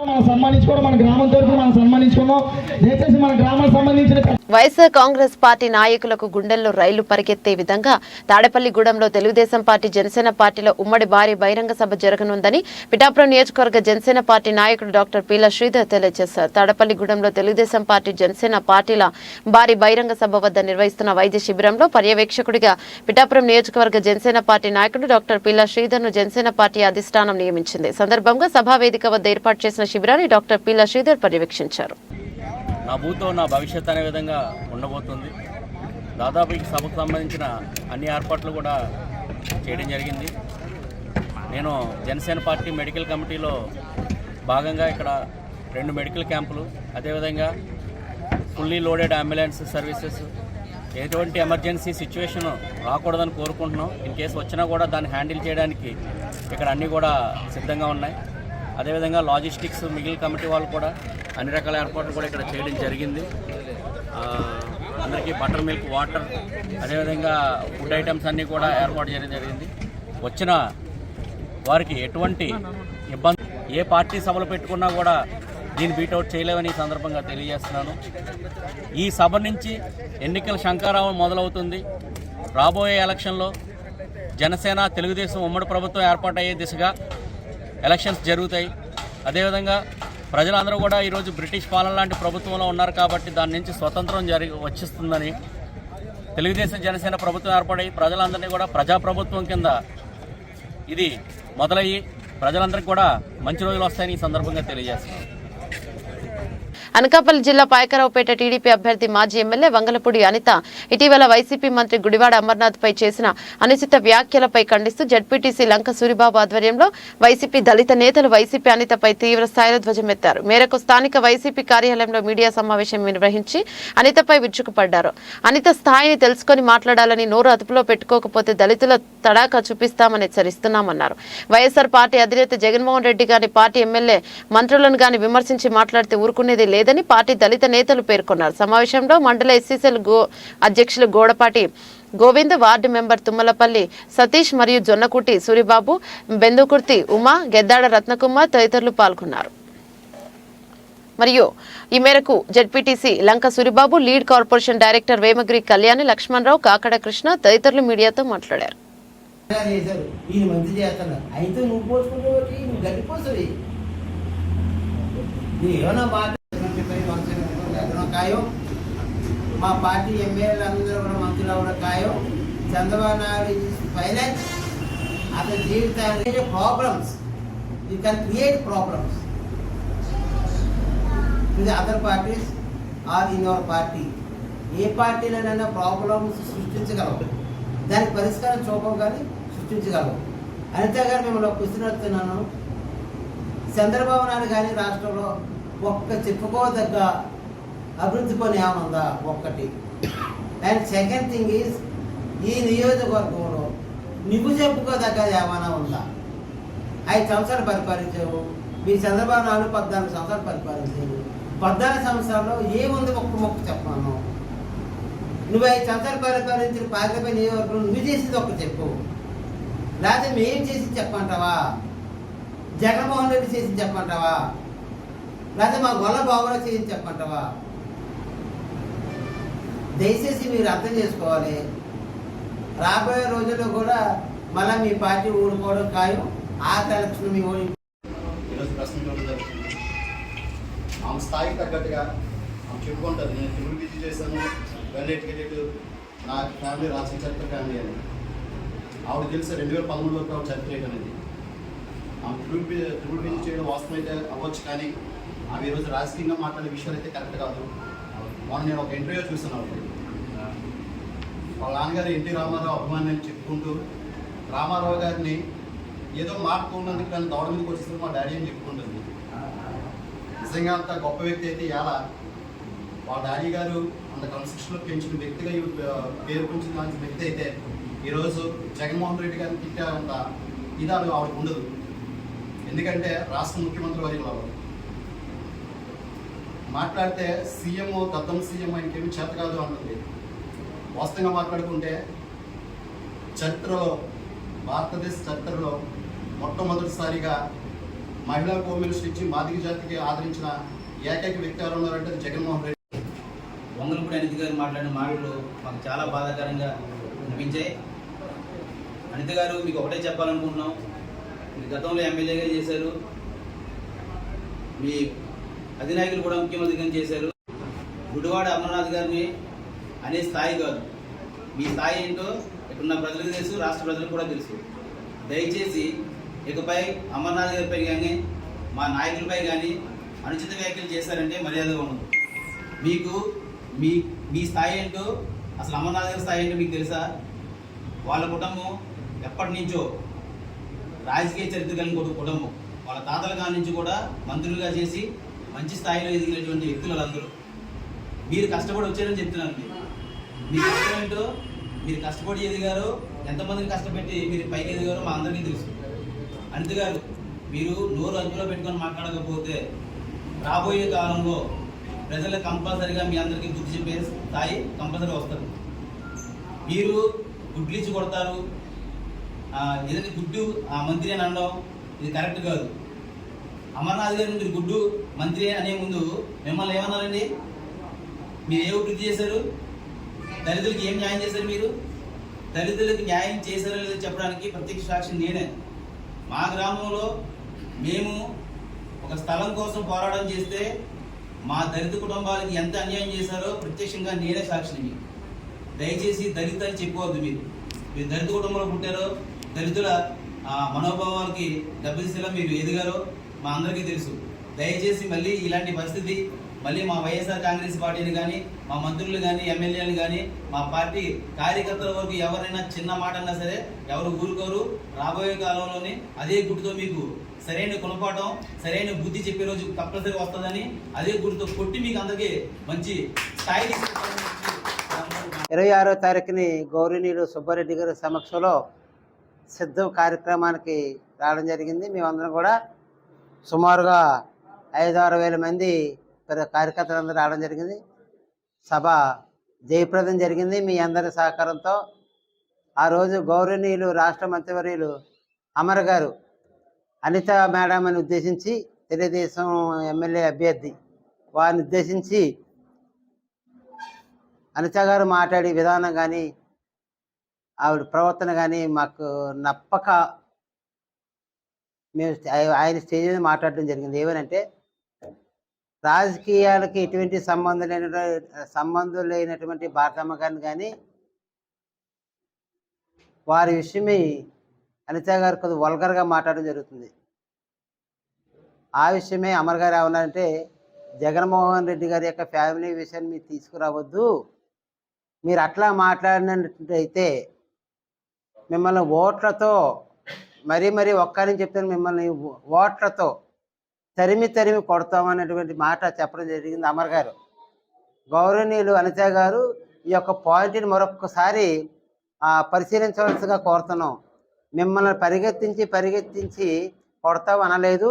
మనం సన్మానించుకోవడం, మన గ్రామం తరఫున మనం సన్మానించుకున్నాం. దయచేసి మన గ్రామానికి సంబంధించిన వైఎస్ఆర్ కాంగ్రెస్ పార్టీ నాయకులకు గుండెల్లో రైళ్లు పరిగెత్తే విధంగా తాడేపల్లిగూడెంలో తెలుగుదేశం పార్టీ, జనసేన పార్టీల ఉమ్మడి భారీ బహిరంగ సభ జరగనుందని పిఠాపురం నియోజకవర్గ జనసేన పార్టీ నాయకుడు డాక్టర్ పీల శ్రీధర్ తెలియజేశారు. తాడేపల్లిగూడెంలో తెలుగుదేశం పార్టీ, జనసేన పార్టీల భారీ బహిరంగ సభ వద్ద నిర్వహిస్తున్న వైద్య శిబిరంలో పర్యవేక్షకుడిగా పిఠాపురం నియోజకవర్గ జనసేన పార్టీ నాయకుడు డాక్టర్ పీల శ్రీధర్ ను జనసేన పార్టీ అధిష్టానం నియమించింది. సందర్భంగా సభా వేదిక వద్ద ఏర్పాటు చేసిన శిబిరాన్ని డాక్టర్ పీల శ్రీధర్ పర్యవేక్షించారు. నా భూతో నా భవిష్యత్ అనే విధంగా ఉండబోతుంది. దాదాపు ఈ సభకు సంబంధించిన అన్ని ఏర్పాట్లు కూడా చేయడం జరిగింది. నేను జనసేన పార్టీ మెడికల్ కమిటీలో భాగంగా ఇక్కడ 2 మెడికల్ క్యాంపులు, అదేవిధంగా ఫుల్లీ లోడెడ్ అంబులెన్స్ సర్వీసెస్, ఎటువంటి ఎమర్జెన్సీ సిచ్యువేషన్ రాకూడదని కోరుకుంటున్నాం. ఇన్ కేసు వచ్చినా కూడా దాన్ని హ్యాండిల్ చేయడానికి ఇక్కడ అన్నీ కూడా సిద్ధంగా ఉన్నాయి. అదేవిధంగా లాజిస్టిక్స్ మిగిలిన కమిటీ వాళ్ళు కూడా అన్ని రకాల ఏర్పాట్లు కూడా ఇక్కడ చేయడం జరిగింది. అందరికీ బటర్ మిల్క్, వాటర్, అదేవిధంగా ఫుడ్ ఐటమ్స్ అన్నీ కూడా ఏర్పాటు చేయడం జరిగింది. వచ్చిన వారికి ఎటువంటి ఇబ్బంది, ఏ పార్టీ సభలు పెట్టుకున్నా కూడా దీన్ని బీటౌట్ చేయలేవని ఈ సందర్భంగా తెలియజేస్తున్నాను. ఈ సభ నుంచి ఎన్నికల శంఖారావం మొదలవుతుంది. రాబోయే ఎలక్షన్లో జనసేన, తెలుగుదేశం ఉమ్మడి ప్రభుత్వం ఏర్పాటయ్యే దిశగా ఎలక్షన్స్ జరుగుతాయి. అదేవిధంగా ప్రజలందరూ కూడా ఈరోజు బ్రిటిష్ పాలన లాంటి ప్రభుత్వంలో ఉన్నారు కాబట్టి దాని నుంచి స్వతంత్రం వచ్చిస్తుందని, తెలుగుదేశం జనసేన ప్రభుత్వం ఏర్పడి ప్రజలందరినీ కూడా ప్రజాప్రభుత్వం కింద ఇది మొదలయ్యి ప్రజలందరికీ కూడా మంచి రోజులు వస్తాయని ఈ సందర్భంగా తెలియజేస్తున్నాం. అనకాపల్లి జిల్లా పాయకరావుపేట టీడీపీ అభ్యర్థి మాజీ ఎమ్మెల్యే వంగలపూడి అనిత ఇటీవల వైసీపీ మంత్రి గుడివాడ అమర్నాథ్ పై చేసిన అనుచిత వ్యాఖ్యలపై ఖండిస్తూ జడ్పీటీసీ లంక సూరిబాబు ఆధ్వర్యంలో వైసీపీ దళిత నేతలు వైసీపీ అనితపై తీవ్ర స్థాయిలో ధ్వజమెత్తారు. మేరకు స్థానిక వైసీపీ కార్యాలయంలో మీడియా సమావేశం నిర్వహించి అనితపై విరుచుకుపడ్డారు. అనిత స్థాయిని తెలుసుకుని మాట్లాడాలని, నోరు అదుపులో పెట్టుకోకపోతే దళితుల తడాకా చూపిస్తామని హెచ్చరిస్తున్నామన్నారు. వైఎస్ఆర్ పార్టీ అధినేత జగన్మోహన్ రెడ్డి గాని, పార్టీ ఎమ్మెల్యే మంత్రులను గాని విమర్శించి మాట్లాడితే ఊరుకునేది లేదని పార్టీ దళిత నేతలు పేర్కొన్నారు. సమావేశంలో మండల ఎస్సీసీఎల్ అధ్యక్షులు గోడపాటి గోవింద్, వార్డు మెంబర్ తుమ్మలపల్లి సతీష్ మరియు జొన్నకుటి సూరిబాబు, బెందుకుర్తి ఉమా, గెద్దాడ రత్నకుమార్ తదితరులు పాల్గొన్నారు. మరియు ఈ మేరకు ZPTC Lanka Suribabu, lead corporation director Vemagiri Kalyani, Lakshmanarao, Kakada Krishna తదితరులు మీడియాతో మాట్లాడారు. మా పార్టీ ఎమ్మెల్యేలు అందరూ కూడా మంత్రులు కూడా ఖాయం. చంద్రబాబు నాయుడు ఫైనాన్స్ అతని జీవితాన్ని problems, you can create problems to the other parties or in your party. ఏ పార్టీలోనైనా ప్రాబ్లమ్స్ సృష్టించగలవు, దానికి పరిష్కారం చూపవు కానీ సృష్టించగలవు. అనిత గారు మిమ్మల్ని కూర్చున్నట్టున్నాను. చంద్రబాబు నాయుడు కానీ రాష్ట్రంలో ఒక్క చెప్పుకోదగ్గ అభివృద్ధి పని ఏమైనా ఉందా? ఒక్కటి. అండ్ సెకండ్ థింగ్ ఈజ్, ఈ నియోజకవర్గంలో నువ్వు చెప్పుకోదగ్గ ఏమైనా ఉందా? 5 సంవత్సరాలు పరిపాలించావు, మీ చంద్రబాబు నాయుడు 14 సంవత్సరాలు పరిపాలించావు. 14 సంవత్సరాల్లో ఏముంది? ఒక్క మొక్క చెప్పాను. నువ్వు 5 సంవత్సరాలు పరిపాలించిన పార్టీపై నియోజకవర్గంలో నువ్వు చేసింది ఒక్క చెప్పు. లేకపోతే మేము చేసి చెప్పంటావా? జగన్మోహన్ రెడ్డి చేసి చెప్పంటావా? లేకపోతే మా గొల్ల బాబులో చేసి చెప్పంటావా? దయచేసి మీరు అర్థం చేసుకోవాలి. రాబోయే రోజుల్లో కూడా మళ్ళీ మీ పార్టీ ఊడుకోవడం ఖాయం. ఆ ఎలక్షన్ మీ ఓడి ఈరోజు ప్రశ్న జరుగుతుంది. ఆమె స్థాయికి తగ్గట్టుగా ఆమె చెప్పుకుంటుంది, నేను తెలుగు పీజీ చేశాను, వెల్ ఎడ్యుకేటెడ్, నా ఫ్యామిలీ రాసిన చరిత్ర ఫ్యామిలీ అని. ఆవిడ తెలిసి 2013 వరకు ఆవిడ చరిత్ర అనేది. ఆమె తెలుగు పీజీ చేయడం వాస్తవం అయితే అవ్వచ్చు, కానీ ఆమె ఈరోజు రాజకీయంగా మాట్లాడే విషయాలు అయితే కరెక్ట్ కాదు. మొన్న నేను ఒక ఇంటర్వ్యూ చూసాను. వాళ్ళ నాన్నగారు ఎన్టీ రామారావు అభిమాని అని చెప్పుకుంటూ రామారావు గారిని ఏదో మాట్లాడుతున్నందుకు కానీ దౌడ మీదకి వచ్చేసరికి మా డాడీ అని చెప్పుకుంటుంది. నిజంగా అంత గొప్ప వ్యక్తి అయితే ఇలా వాళ్ళ డాడీ గారు అంత కన్స్ట్రక్షన్లో పెంచిన వ్యక్తిగా పేరు పెంచిన వ్యక్తి అయితే ఈరోజు జగన్మోహన్ రెడ్డి గారిని తిట్టారంత ఇది ఆవిడకు ఉండదు. ఎందుకంటే రాష్ట్ర ముఖ్యమంత్రి వర్యులు మాట్లాడితే సీఎం దద్దం సీఎం ఆయనకేమి చేత కాదు అంటుంది. వాస్తవంగా మాట్లాడుకుంటే చరిత్రలో, భారతదేశ చరిత్రలో మొట్టమొదటిసారిగా మహిళా హోమ్ మినిస్టర్ ఇచ్చి మాదిగ జాతికి ఆదరించిన ఏకైక వ్యక్తి ఎవరు ఉన్నారంటే జగన్మోహన్ రెడ్డి. వంగలపూడి అనిత గారు మాట్లాడిన మాటలు మాకు చాలా బాధాకరంగా అనిపించాయి. అనిత గారు, మీకు ఒకటే చెప్పాలనుకుంటున్నాం. మీరు గతంలో ఎమ్మెల్యేగా చేశారు, మీ అధినాయకులు కూడా ముఖ్యమంత్రిగా చేశారు. గుడివాడ అమర్నాథ్ గారిని అనే స్థాయి కాదు, మీ స్థాయి ఏంటో ఇక్కడున్న ప్రజలకు తెలుసు, రాష్ట్ర ప్రజలకు కూడా తెలుసు. దయచేసి ఇకపై అమర్నాథ్ గారిపై కానీ మా నాయకులపై కానీ అనుచిత వ్యాఖ్యలు చేశారంటే మర్యాదగా ఉండదు. మీకు మీ స్థాయి ఏంటో, అసలు అమర్నాథ్ గారి స్థాయి ఏంటో మీకు తెలుసా? వాళ్ళ కుటుంబం ఎప్పటి నుంచో రాజకీయ చరిత్ర కలిగిన ఒక కుటుంబం. వాళ్ళ తాతల కాడి నుంచి కూడా మంత్రులుగా చేసి మంచి స్థాయిలో ఎదిగినటువంటి వ్యక్తులు వాళ్ళందరూ. మీరు కష్టపడి వచ్చారని చెప్తున్నాను. మీ కష్టం ఏంటో, మీరు కష్టపడి ఎదిగారో, ఎంతమందిని కష్టపెట్టి మీరు పైకి ఎదిగారో మా అందరికీ తెలుసు. అనిత గారు, మీరు నోరు అదుపులో పెట్టుకొని మాట్లాడకపోతే రాబోయే కాలంలో ప్రజలు కంపల్సరీగా మీ అందరికీ బుద్ధి చెప్పే స్థాయి కంపల్సరీ వస్తారు. మీరు గుడ్లిచ్చి కొడతారు, ఏదైతే గుడ్డు మంత్రి అని అనడం ఇది కరెక్ట్ కాదు. అమర్నాథ్ గారు మీరు గుడ్డు మంత్రి అనే ముందు మిమ్మల్ని ఏమన్నారండి? మీరు ఏ అభివృద్ధి చేశారు? దళితులకి ఏం న్యాయం చేశారు? మీరు దళితులకు న్యాయం చేశారో లేదో చెప్పడానికి ప్రత్యక్ష సాక్షి నేనే. మా గ్రామంలో మేము ఒక స్థలం కోసం పోరాటం చేస్తే మా దళిత కుటుంబాలకి ఎంత అన్యాయం చేశారో ప్రత్యక్షంగా నేనే సాక్షిని. దయచేసి దళిత అని చెప్పుకోవద్దు. మీరు దళిత కుటుంబంలో పుట్టారో, దళితుల మనోభావాలకి దెబ్బతీసేలా మీరు ఎదిగారో మా అందరికీ తెలుసు. దయచేసి మళ్ళీ ఇలాంటి పరిస్థితి మళ్ళీ మా వైఎస్ఆర్ కాంగ్రెస్ పార్టీని కానీ, మా మంత్రులు కానీ, ఎమ్మెల్యేలు కానీ, మా పార్టీ కార్యకర్తల వరకు ఎవరైనా చిన్న మాట అన్నా సరే ఎవరు ఊరుకోరు. రాబోయే కాలంలోనే అదే గుర్తుతో మీకు సరైన గుణపాఠం, సరైన బుద్ధి చెప్పే రోజు కంపల్సరీ వస్తుందని అదే గుర్తుతో కొట్టి మీకు అందరికీ మంచి స్థాయి 26వ తారీఖుని గౌరవనీయులు సుబ్బారెడ్డి గారి సమక్షంలో సిద్ధం కార్యక్రమానికి రావడం జరిగింది. మేమందరం కూడా సుమారుగా 5-6 వేల మంది కార్యకర్తలందరూ రావడం జరిగింది. సభ జయప్రదం జరిగింది మీ అందరి సహకారంతో. ఆ రోజు గౌరవనీయులు రాష్ట్ర మంత్రివర్యులు అమర్ గారు అనిత మేడం అని ఉద్దేశించి, తెలుగుదేశం ఎమ్మెల్యే అభ్యర్థి వారిని ఉద్దేశించి అనిత గారు మాట్లాడే విధానం కానీ, ఆవిడ ప్రవర్తన కానీ మాకు నప్పక మేము ఆయన స్టేజ్ మీద మాట్లాడడం జరిగింది. ఏమనంటే, రాజకీయాలకి ఎటువంటి సంబంధం లేనటువంటి భారతమ్మ గారిని కానీ వారి విషయమై అనిత గారు కొద్దిగా వల్గర్గా మాట్లాడడం జరుగుతుంది. ఆ విషయమే అమర్ గారు ఏమన్నారంటే, జగన్మోహన్ రెడ్డి గారి యొక్క ఫ్యామిలీ విషయాన్ని మీరు తీసుకురావద్దు, మీరు అట్లా మాట్లాడినట్టయితే మిమ్మల్ని ఓట్లతో మరీ ఒక్కరిని చెప్తాను, మిమ్మల్ని ఓట్లతో తరిమి కొడతామన్నటువంటి మాట చెప్పడం జరిగింది అమర్ గారు. గౌరవనీయులు అనిత గారు ఈ యొక్క పాయింట్ని మరొకసారి పరిశీలించవలసిగా కోరుతున్నాం. మిమ్మల్ని పరిగెత్తించి కొడతాం అనలేదు,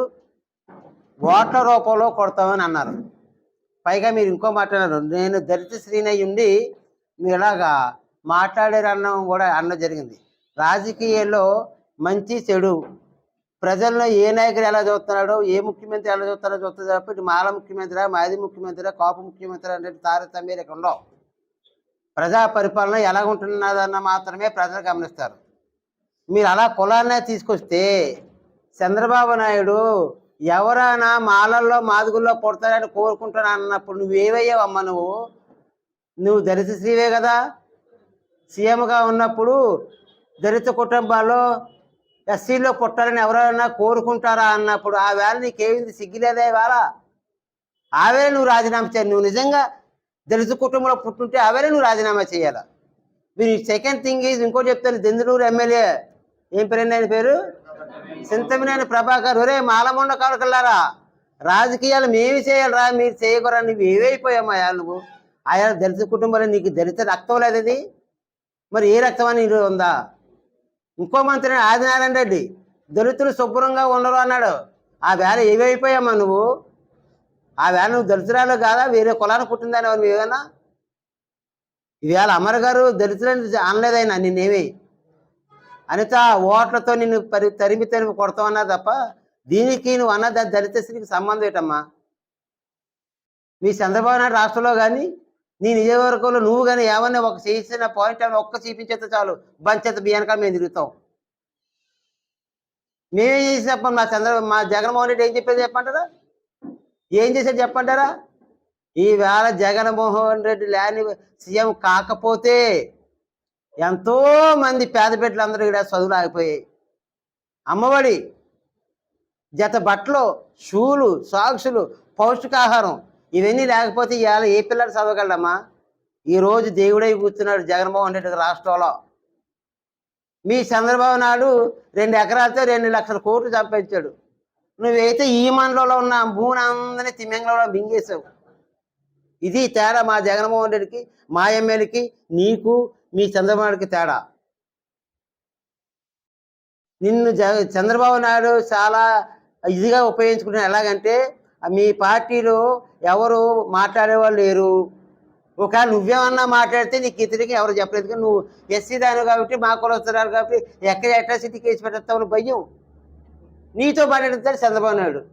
ఓట్ల రూపంలో కొడతామని అన్నారు. పైగా మీరు ఇంకో మాట్లాడారు, నేను దళిత శ్రీనయ్య ఉండి మీరు ఇలాగా మాట్లాడారన్నం కూడా అనడం జరిగింది. రాజకీయాల్లో మంచి చెడు ప్రజల్లో ఏ నాయకుడు ఎలా చూస్తున్నాడో, ఏ ముఖ్యమంత్రి ఎలా చూస్తున్నాడో చూస్తుంది తప్ప ఇటు మాల ముఖ్యమంత్రి, మాది ముఖ్యమంత్రి, కాపు ముఖ్యమంత్రి అనేది తారతమ్యాలు ఇక్కడ ఉండవు. ప్రజా పరిపాలన ఎలా ఉంటున్నదన్న మాత్రమే ప్రజలు గమనిస్తారు. మీరు అలా కులాన్నే తీసుకొస్తే చంద్రబాబు నాయుడు ఎవరైనా మాలల్లో మాదుగుల్లో పుడతారని కోరుకుంటాను అన్నప్పుడు నువ్వేవయ్యావమ్మా? నువ్వు దళిత శ్రీవే కదా. సీఎంగా ఉన్నప్పుడు దళిత కుటుంబాల్లో ఎస్సీలో పుట్టాలని ఎవరైనా కోరుకుంటారా అన్నప్పుడు ఆ వేళ నీకేమింది? సిగ్గులేదా ఇవాళ? ఆవేళ నువ్వు రాజీనామా చేయాలి. నువ్వు నిజంగా దళిత కుటుంబంలో పుట్టుంటే ఆవేళ నువ్వు రాజీనామా చేయాలి. మీరు సెకండ్ థింగ్ ఈజ్ ఇంకోటి చెప్తాను. దెందులూరు ఎమ్మెల్యే ఏం పేరు ఆయన పేరు? చింతమనేని ప్రభాకర్. ఒరే మాలమండ కాలకల్లారా, రాజకీయాలు మేమి చేయాలరా, మీరు చేయకూరా, నువ్వు ఏవైపోయామా నువ్వు? ఆయా దళిత కుటుంబంలో నీకు దళిత రక్తం లేదు. అది మరి ఏ రక్తం అని ఉందా? ఇంకో మంత్రి ఆదినారాయణ రెడ్డి దళితులు శుభ్రంగా ఉండరు అన్నాడు. ఆ వేళ ఏవైపోయామా నువ్వు? ఆ వేళ నువ్వు దళితురాలు కాదా, వేరే కులాన్ని పుట్టిందని నువ్వు ఏమన్నా? ఈవేళ అమర్ గారు దళితులని అనలేదైనా నిన్నేమి. అనిత ఓట్లతో నిన్ను తరిమి కొడతామన్నారు తప్ప దీనికి నువ్వు అన్నది దళిత స్త్రీకి సంబంధం ఏంటమ్మా? మీ చంద్రబాబు నాయుడు రాష్ట్రంలో కానీ నీ నియోజకవర్గంలో నువ్వు కానీ ఏమన్నా ఒక చేసిన పాయింట్ అని ఒక్క చూపించేస్తే చాలు, బంచెత్త బియ్యానికా మేము తిరుగుతాం. మేమేం చేసి చెప్పండి? మా జగన్మోహన్ రెడ్డి ఏం చెప్పేది చెప్పంటారా? ఏం చేసేది చెప్పంటారా? ఈవేళ జగన్మోహన్ రెడ్డి లేని సీఎం కాకపోతే ఎంతోమంది పేద బిడ్డలందరూ ఇక్కడ చదువులు ఆగిపోయాయి. అమ్మఒడి, జత బట్టలు, షూలు, సాక్సులు, పౌష్టికాహారం ఇవన్నీ లేకపోతే ఇవాళ ఏ పిల్లలు చదవగలమ్మా? ఈరోజు దేవుడై కూర్చున్నాడు జగన్మోహన్ రెడ్డి రాష్ట్రంలో. మీ చంద్రబాబు నాయుడు 2 ఎకరాలతో 2 లక్షల కోట్లు సంపాదించాడు. నువ్వైతే ఈ మండలంలో ఉన్న భూమిని అందరినీ తిమ్మెంగళంలో మింగేశావు. ఇది తేడా మా జగన్మోహన్ రెడ్డికి, మా ఎమ్మెల్యేకి, నీకు, మీ చంద్రబాబు నాయుడుకి తేడా. నిన్ను చంద్రబాబు నాయుడు చాలా ఇదిగా ఉపయోగించుకుంటున్నాడు. ఎలాగంటే మీ పార్టీలో ఎవరు మాట్లాడేవాళ్ళు లేరు. ఒకవేళ నువ్వేమన్నా మాట్లాడితే నీకు ఇతరికి ఎవరు చెప్పలేదు. కానీ నువ్వు ఎస్సీ దాని కాబట్టి మా కులస్తున్నారు కాబట్టి ఎక్కడ అట్రాసిటీ కేసు పెట్టేస్తామని భయం. నీతో మాట్లాడతాడు చంద్రబాబు నాయుడు.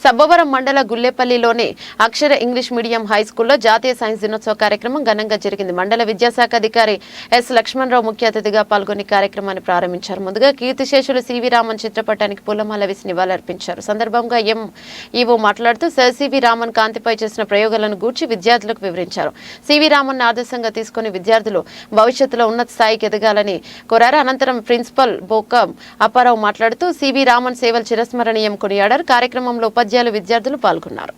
సబ్బవరం మండల గుల్లేపల్లిలోని అక్షర ఇంగ్లీష్ మీడియం హై స్కూల్లో జాతీయ సైన్స్ దినోత్సవ కార్యక్రమం ఘనంగా జరిగింది. మండల విద్యాశాఖ అధికారి ఎస్ లక్ష్మణరావు ముఖ్య అతిథిగా పాల్గొని కార్యక్రమాన్ని ప్రారంభించారు. ముందుగా కీర్తిశేషులు సివి రామన్ చిత్రపటానికి పూలమాల వేసి నివాళులర్పించారు. సందర్భంగా ఈవో మాట్లాడుతూ సర్ సివి రామన్ కాంతిపై చేసిన ప్రయోగాలను గూర్చి విద్యార్థులకు వివరించారు. సివి రామన్ ఆదర్శంగా తీసుకుని విద్యార్థులు భవిష్యత్తులో ఉన్నత స్థాయికి ఎదగాలని కోరారు. అనంతరం ప్రిన్సిపల్ బోకా అప్పారావు మాట్లాడుతూ సివి రామన్ సేవలు చిరస్మరణీయం కొనియాడారు. కార్యక్రమంలో ఉపాధ్యాయులు, విద్యార్థులు పాల్గొన్నారు.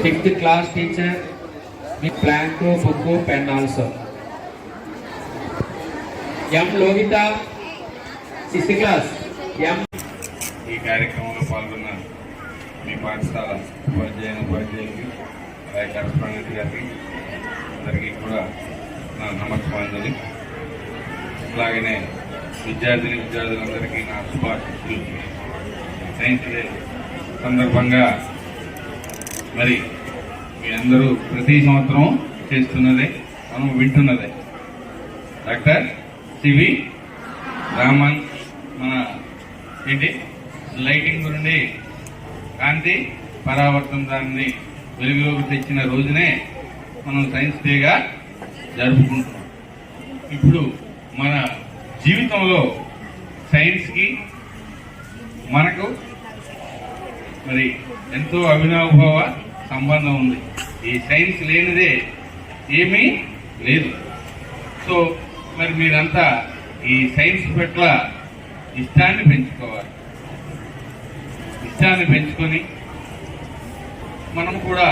Fifth class teacher with blanco, book, pen also. M. Logita, 6th class. M. ఈ కార్యక్రమంలో పాల్గొన్న మీ పాఠశాల ఉపాధ్యాయులకి అలాగే కరస్పాండెంట్ గారికి అందరికీ కూడా నా నమస్కారాలు. అలాగనే విద్యార్థులందరికీ నా శుభాశీస్సులు. సైన్స్ డే సందర్భంగా మరి మీ అందరూ ప్రతి సంవత్సరం చేస్తున్నదే, మనం వింటున్నదే. డాక్టర్ సివి రామన్ మన లైటింగ్ నుండి కాంతి పరావర్తన దాన్ని వెలుగులోకి తెచ్చిన రోజునే మనం సైన్స్ డేగా జరుపుకుంటున్నాం. ఇప్పుడు మన జీవితంలో సైన్స్కి మనకు మరి ఎంతో అవినాభావ సంబంధం ఉంది. ఈ సైన్స్ లేనిదే ఏమీ లేదు. సో మరి మీరంతా ఈ సైన్స్ పట్ల ఇష్టాన్ని పెంచుకోవాలి. ఇష్టాన్ని పెంచుకొని మనం కూడా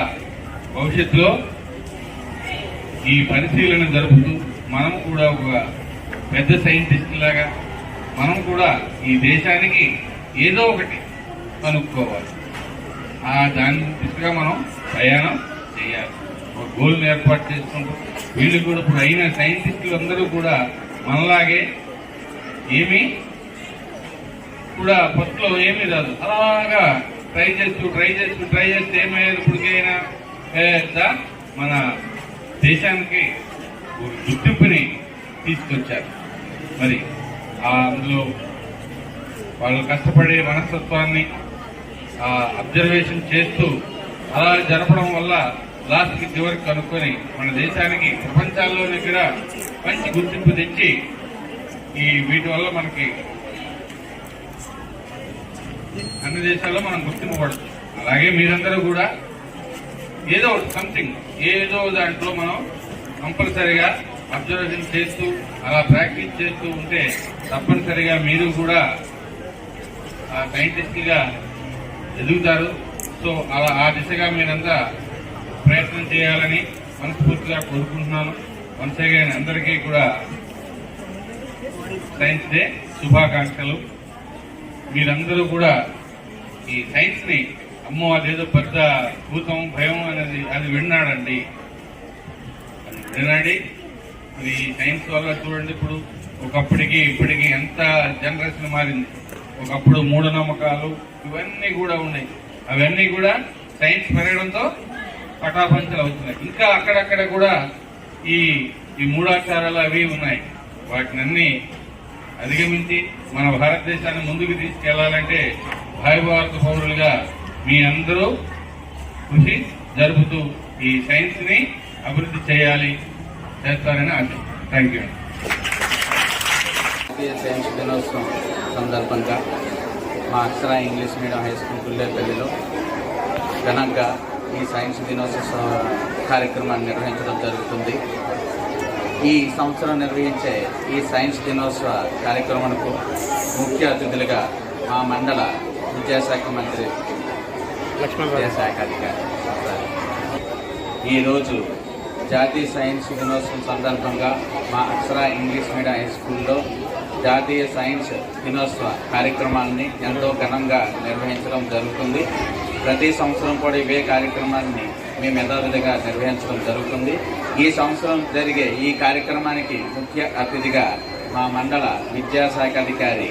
భవిష్యత్తులో ఈ పరిశీలన జరుపుతూ మనం కూడా ఒక పెద్ద సైంటిస్ట్ లాగా మనం కూడా ఈ దేశానికి ఏదో ఒకటి కనుక్కోవాలి. దాని దిశగా మనం ప్రయాణం చేయాలి. ఒక గోల్ని ఏర్పాటు చేసుకుంటూ వీళ్ళు కూడా ఇప్పుడు అయిన సైంటిస్టులు అందరూ కూడా మనలాగే ఏమీ కూడా ఫస్ట్లో ఏమీ రాదు, అలాగా ట్రై చేస్తే ఏమయ్యేది ఇప్పటికైనా మన దేశానికి గుర్తింపుని తీసుకొచ్చారు. మరి అందులో వాళ్ళు కష్టపడే మనస్తత్వాన్ని అబ్జర్వేషన్ చేస్తూ అలా జరపడం వల్ల లాస్ట్కి చివరికి కనుక్కొని మన దేశానికి ప్రపంచాల్లోనే కూడా మంచి గుర్తింపు తెచ్చి వీటి వల్ల మనకి అన్ని దేశాల్లో మనం గుర్తింపు పడుతుంది. అలాగే మీరందరూ కూడా ఏదో సంథింగ్ ఏదో దాంట్లో మనం కంపల్సరిగా అబ్జర్వేషన్ చేస్తూ అలా ప్రాక్టీస్ చేస్తూ ఉంటే తప్పనిసరిగా మీరు కూడా సైంటిస్ట్గా ఎదుగుతారు. సో అలా ఆ దిశగా మీరంతా ప్రయత్నం చేయాలని మనస్ఫూర్తిగా కోరుకుంటున్నాను. వన్స్ అగైన్ అందరికీ కూడా సైన్స్ డే శుభాకాంక్షలు. మీరందరూ కూడా ఈ సైన్స్ ని అమ్మో అదేదో పెద్ద భూతం భయం అనేది అది విన్నాడండి, అది వినండి. మరి సైన్స్ వల్ల చూడండి ఇప్పుడు ఒకప్పటికి ఇప్పటికి ఎంత జనరేషన్ మారింది. ఒకప్పుడు మూఢనమ్మకాలు ఇవన్నీ కూడా ఉన్నాయి, అవన్నీ కూడా సైన్స్ పెరగడంతో పటాపంచలు అవుతున్నాయి. ఇంకా అక్కడక్కడ కూడా ఈ మూఢాచారాలు అవి ఉన్నాయి. వాటిని అన్ని అధిగమించి మన భారతదేశాన్ని ముందుకు తీసుకెళ్లాలంటే భారత పౌరులుగా మీ అందరూ కృషి జరుపుతూ ఈ సైన్స్ ని అభివృద్ధి చేస్తారని ఆశ. Thank you. జాతీయ సైన్స్ దినోత్సవం సందర్భంగా మా Akshara English medium high school గుల్లేపల్లిలో ఘనంగా ఈ సైన్స్ దినోత్సవ కార్యక్రమాన్ని నిర్వహించడం జరుగుతుంది. ఈ సంవత్సరం నిర్వహించే ఈ సైన్స్ దినోత్సవ కార్యక్రమానికి ముఖ్య అతిథులుగా మా మండల విద్యాశాఖ మంత్రి విద్యాశాఖ అధికారి ఈరోజు జాతీయ సైన్స్ దినోత్సవం సందర్భంగా మా అక్షర ఇంగ్లీష్ మీడియం హై స్కూల్లో జాతీయ సైన్స్ దినోత్సవ కార్యక్రమాన్ని ఎంతో ఘనంగా నిర్వహించడం జరుగుతుంది. ప్రతి సంవత్సరం కూడా ఇవే కార్యక్రమాన్ని మేము యథావిధిగా నిర్వహించడం జరుగుతుంది. ఈ సంవత్సరం జరిగే ఈ కార్యక్రమానికి ముఖ్య అతిథిగా మా మండల విద్యాశాఖ అధికారి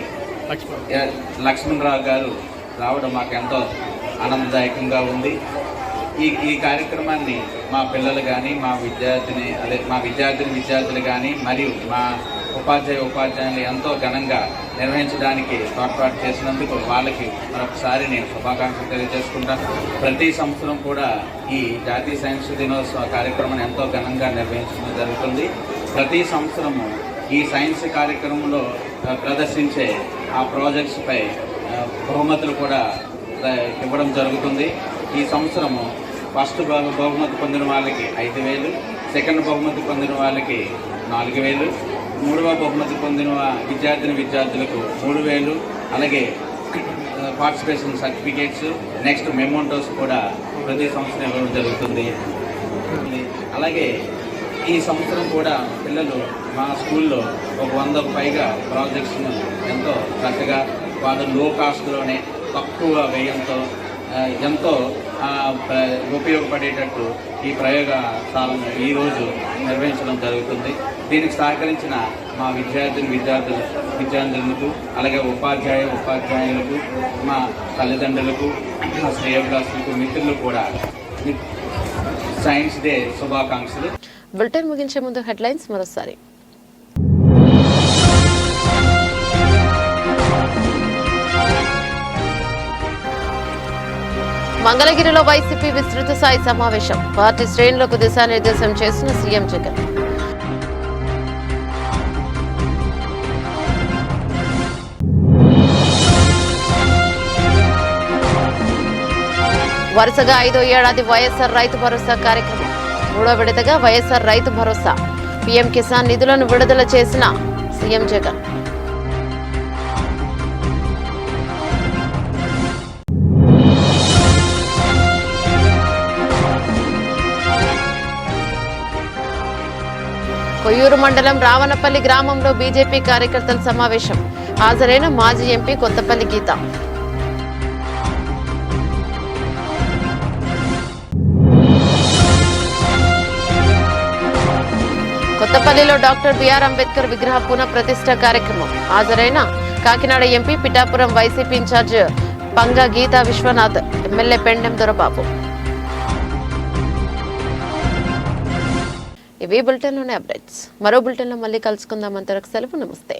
లక్ష్మణరావు గారు రావడం మాకు ఎంతో ఆనందదాయకంగా ఉంది. ఈ కార్యక్రమాన్ని మా పిల్లలు కానీ మా విద్యార్థులు కానీ మరియు మా ఉపాధ్యాయులు ఎంతో ఘనంగా నిర్వహించడానికి తోడ్పాటు చేసినందుకు వాళ్ళకి మరొకసారి నేను శుభాకాంక్షలు తెలియజేసుకుంటాను. ప్రతి సంవత్సరం కూడా ఈ జాతీయ సైన్స్ దినోత్సవ కార్యక్రమాన్ని ఎంతో ఘనంగా నిర్వహించడం జరుగుతుంది. ప్రతి సంవత్సరము ఈ సైన్స్ కార్యక్రమంలో ప్రదర్శించే ఆ ప్రాజెక్ట్స్పై బహుమతులు కూడా ఇవ్వడం జరుగుతుంది. ఈ సంవత్సరము ఫస్ట్ బహుమతి పొందిన వాళ్ళకి 5,000, సెకండ్ బహుమతి పొందిన వాళ్ళకి 4,000, మూడవ బహుమతి పొందిన విద్యార్థులకు 3,000, అలాగే పార్టిసిపేషన్ సర్టిఫికేట్స్, నెక్స్ట్ మెమోంటోస్ కూడా ప్రతి సంవత్సరం ఇవ్వడం జరుగుతుంది. అలాగే ఈ సంవత్సరం కూడా పిల్లలు మా స్కూల్లో 100కు పైగా ప్రాజెక్ట్స్ను ఎంతో చక్కగా వాళ్ళు లో కాస్ట్లోనే తక్కువ వ్యయంతో ఎంతో ఉపయోగపడేటట్టు ఈ ప్రయోగశాలను ఈరోజు నిర్వహించడం జరుగుతుంది. దీనికి సహకరించిన మా విద్యార్థులకు అలాగే ఉపాధ్యాయులకు మా తల్లిదండ్రులకు మా శ్రేయోభిలాషులకు మిత్రులు కూడా సైన్స్ డే శుభాకాంక్షలు. బులెటిన్ ముగించే ముందు హెడ్లైన్స్ మరోసారి. మంగళగిరిలో వైసీపీ విస్తృత స్థాయి సమావేశం. పార్టీ శ్రేణులకు దిశానిర్దేశం చేసిన సీఎం జగన్. వరుసగా 5వ ఏడాది వైఎస్ఆర్ రైతు భరోసా కార్యక్రమం. 3వ విడతగా వైఎస్ఆర్ రైతు భరోసా, పీఎం కిసాన్ నిధులను విడుదల చేసిన సీఎం జగన్. కొయ్యూరు మండలం రావణపల్లి గ్రామంలో బీజేపీ కార్యకర్తల సమావేశం. హాజరైన మాజీ ఎంపీ కొత్తపల్లి గీత. కొత్తపల్లిలో డాక్టర్ బిఆర్ అంబేద్కర్ విగ్రహ పునః ప్రతిష్ఠ కార్యక్రమం. హాజరైన Kakinada MP, Pithapuram YCP in charge Panga Geetha Viswanath, MLA Pendem Dorababu. ఇవి బులెటిన్లోని అప్డేట్స్. మరో బులెటిన్లో మళ్ళీ కలుసుకుందాం. అంతవరకు సెలవు. నమస్తే.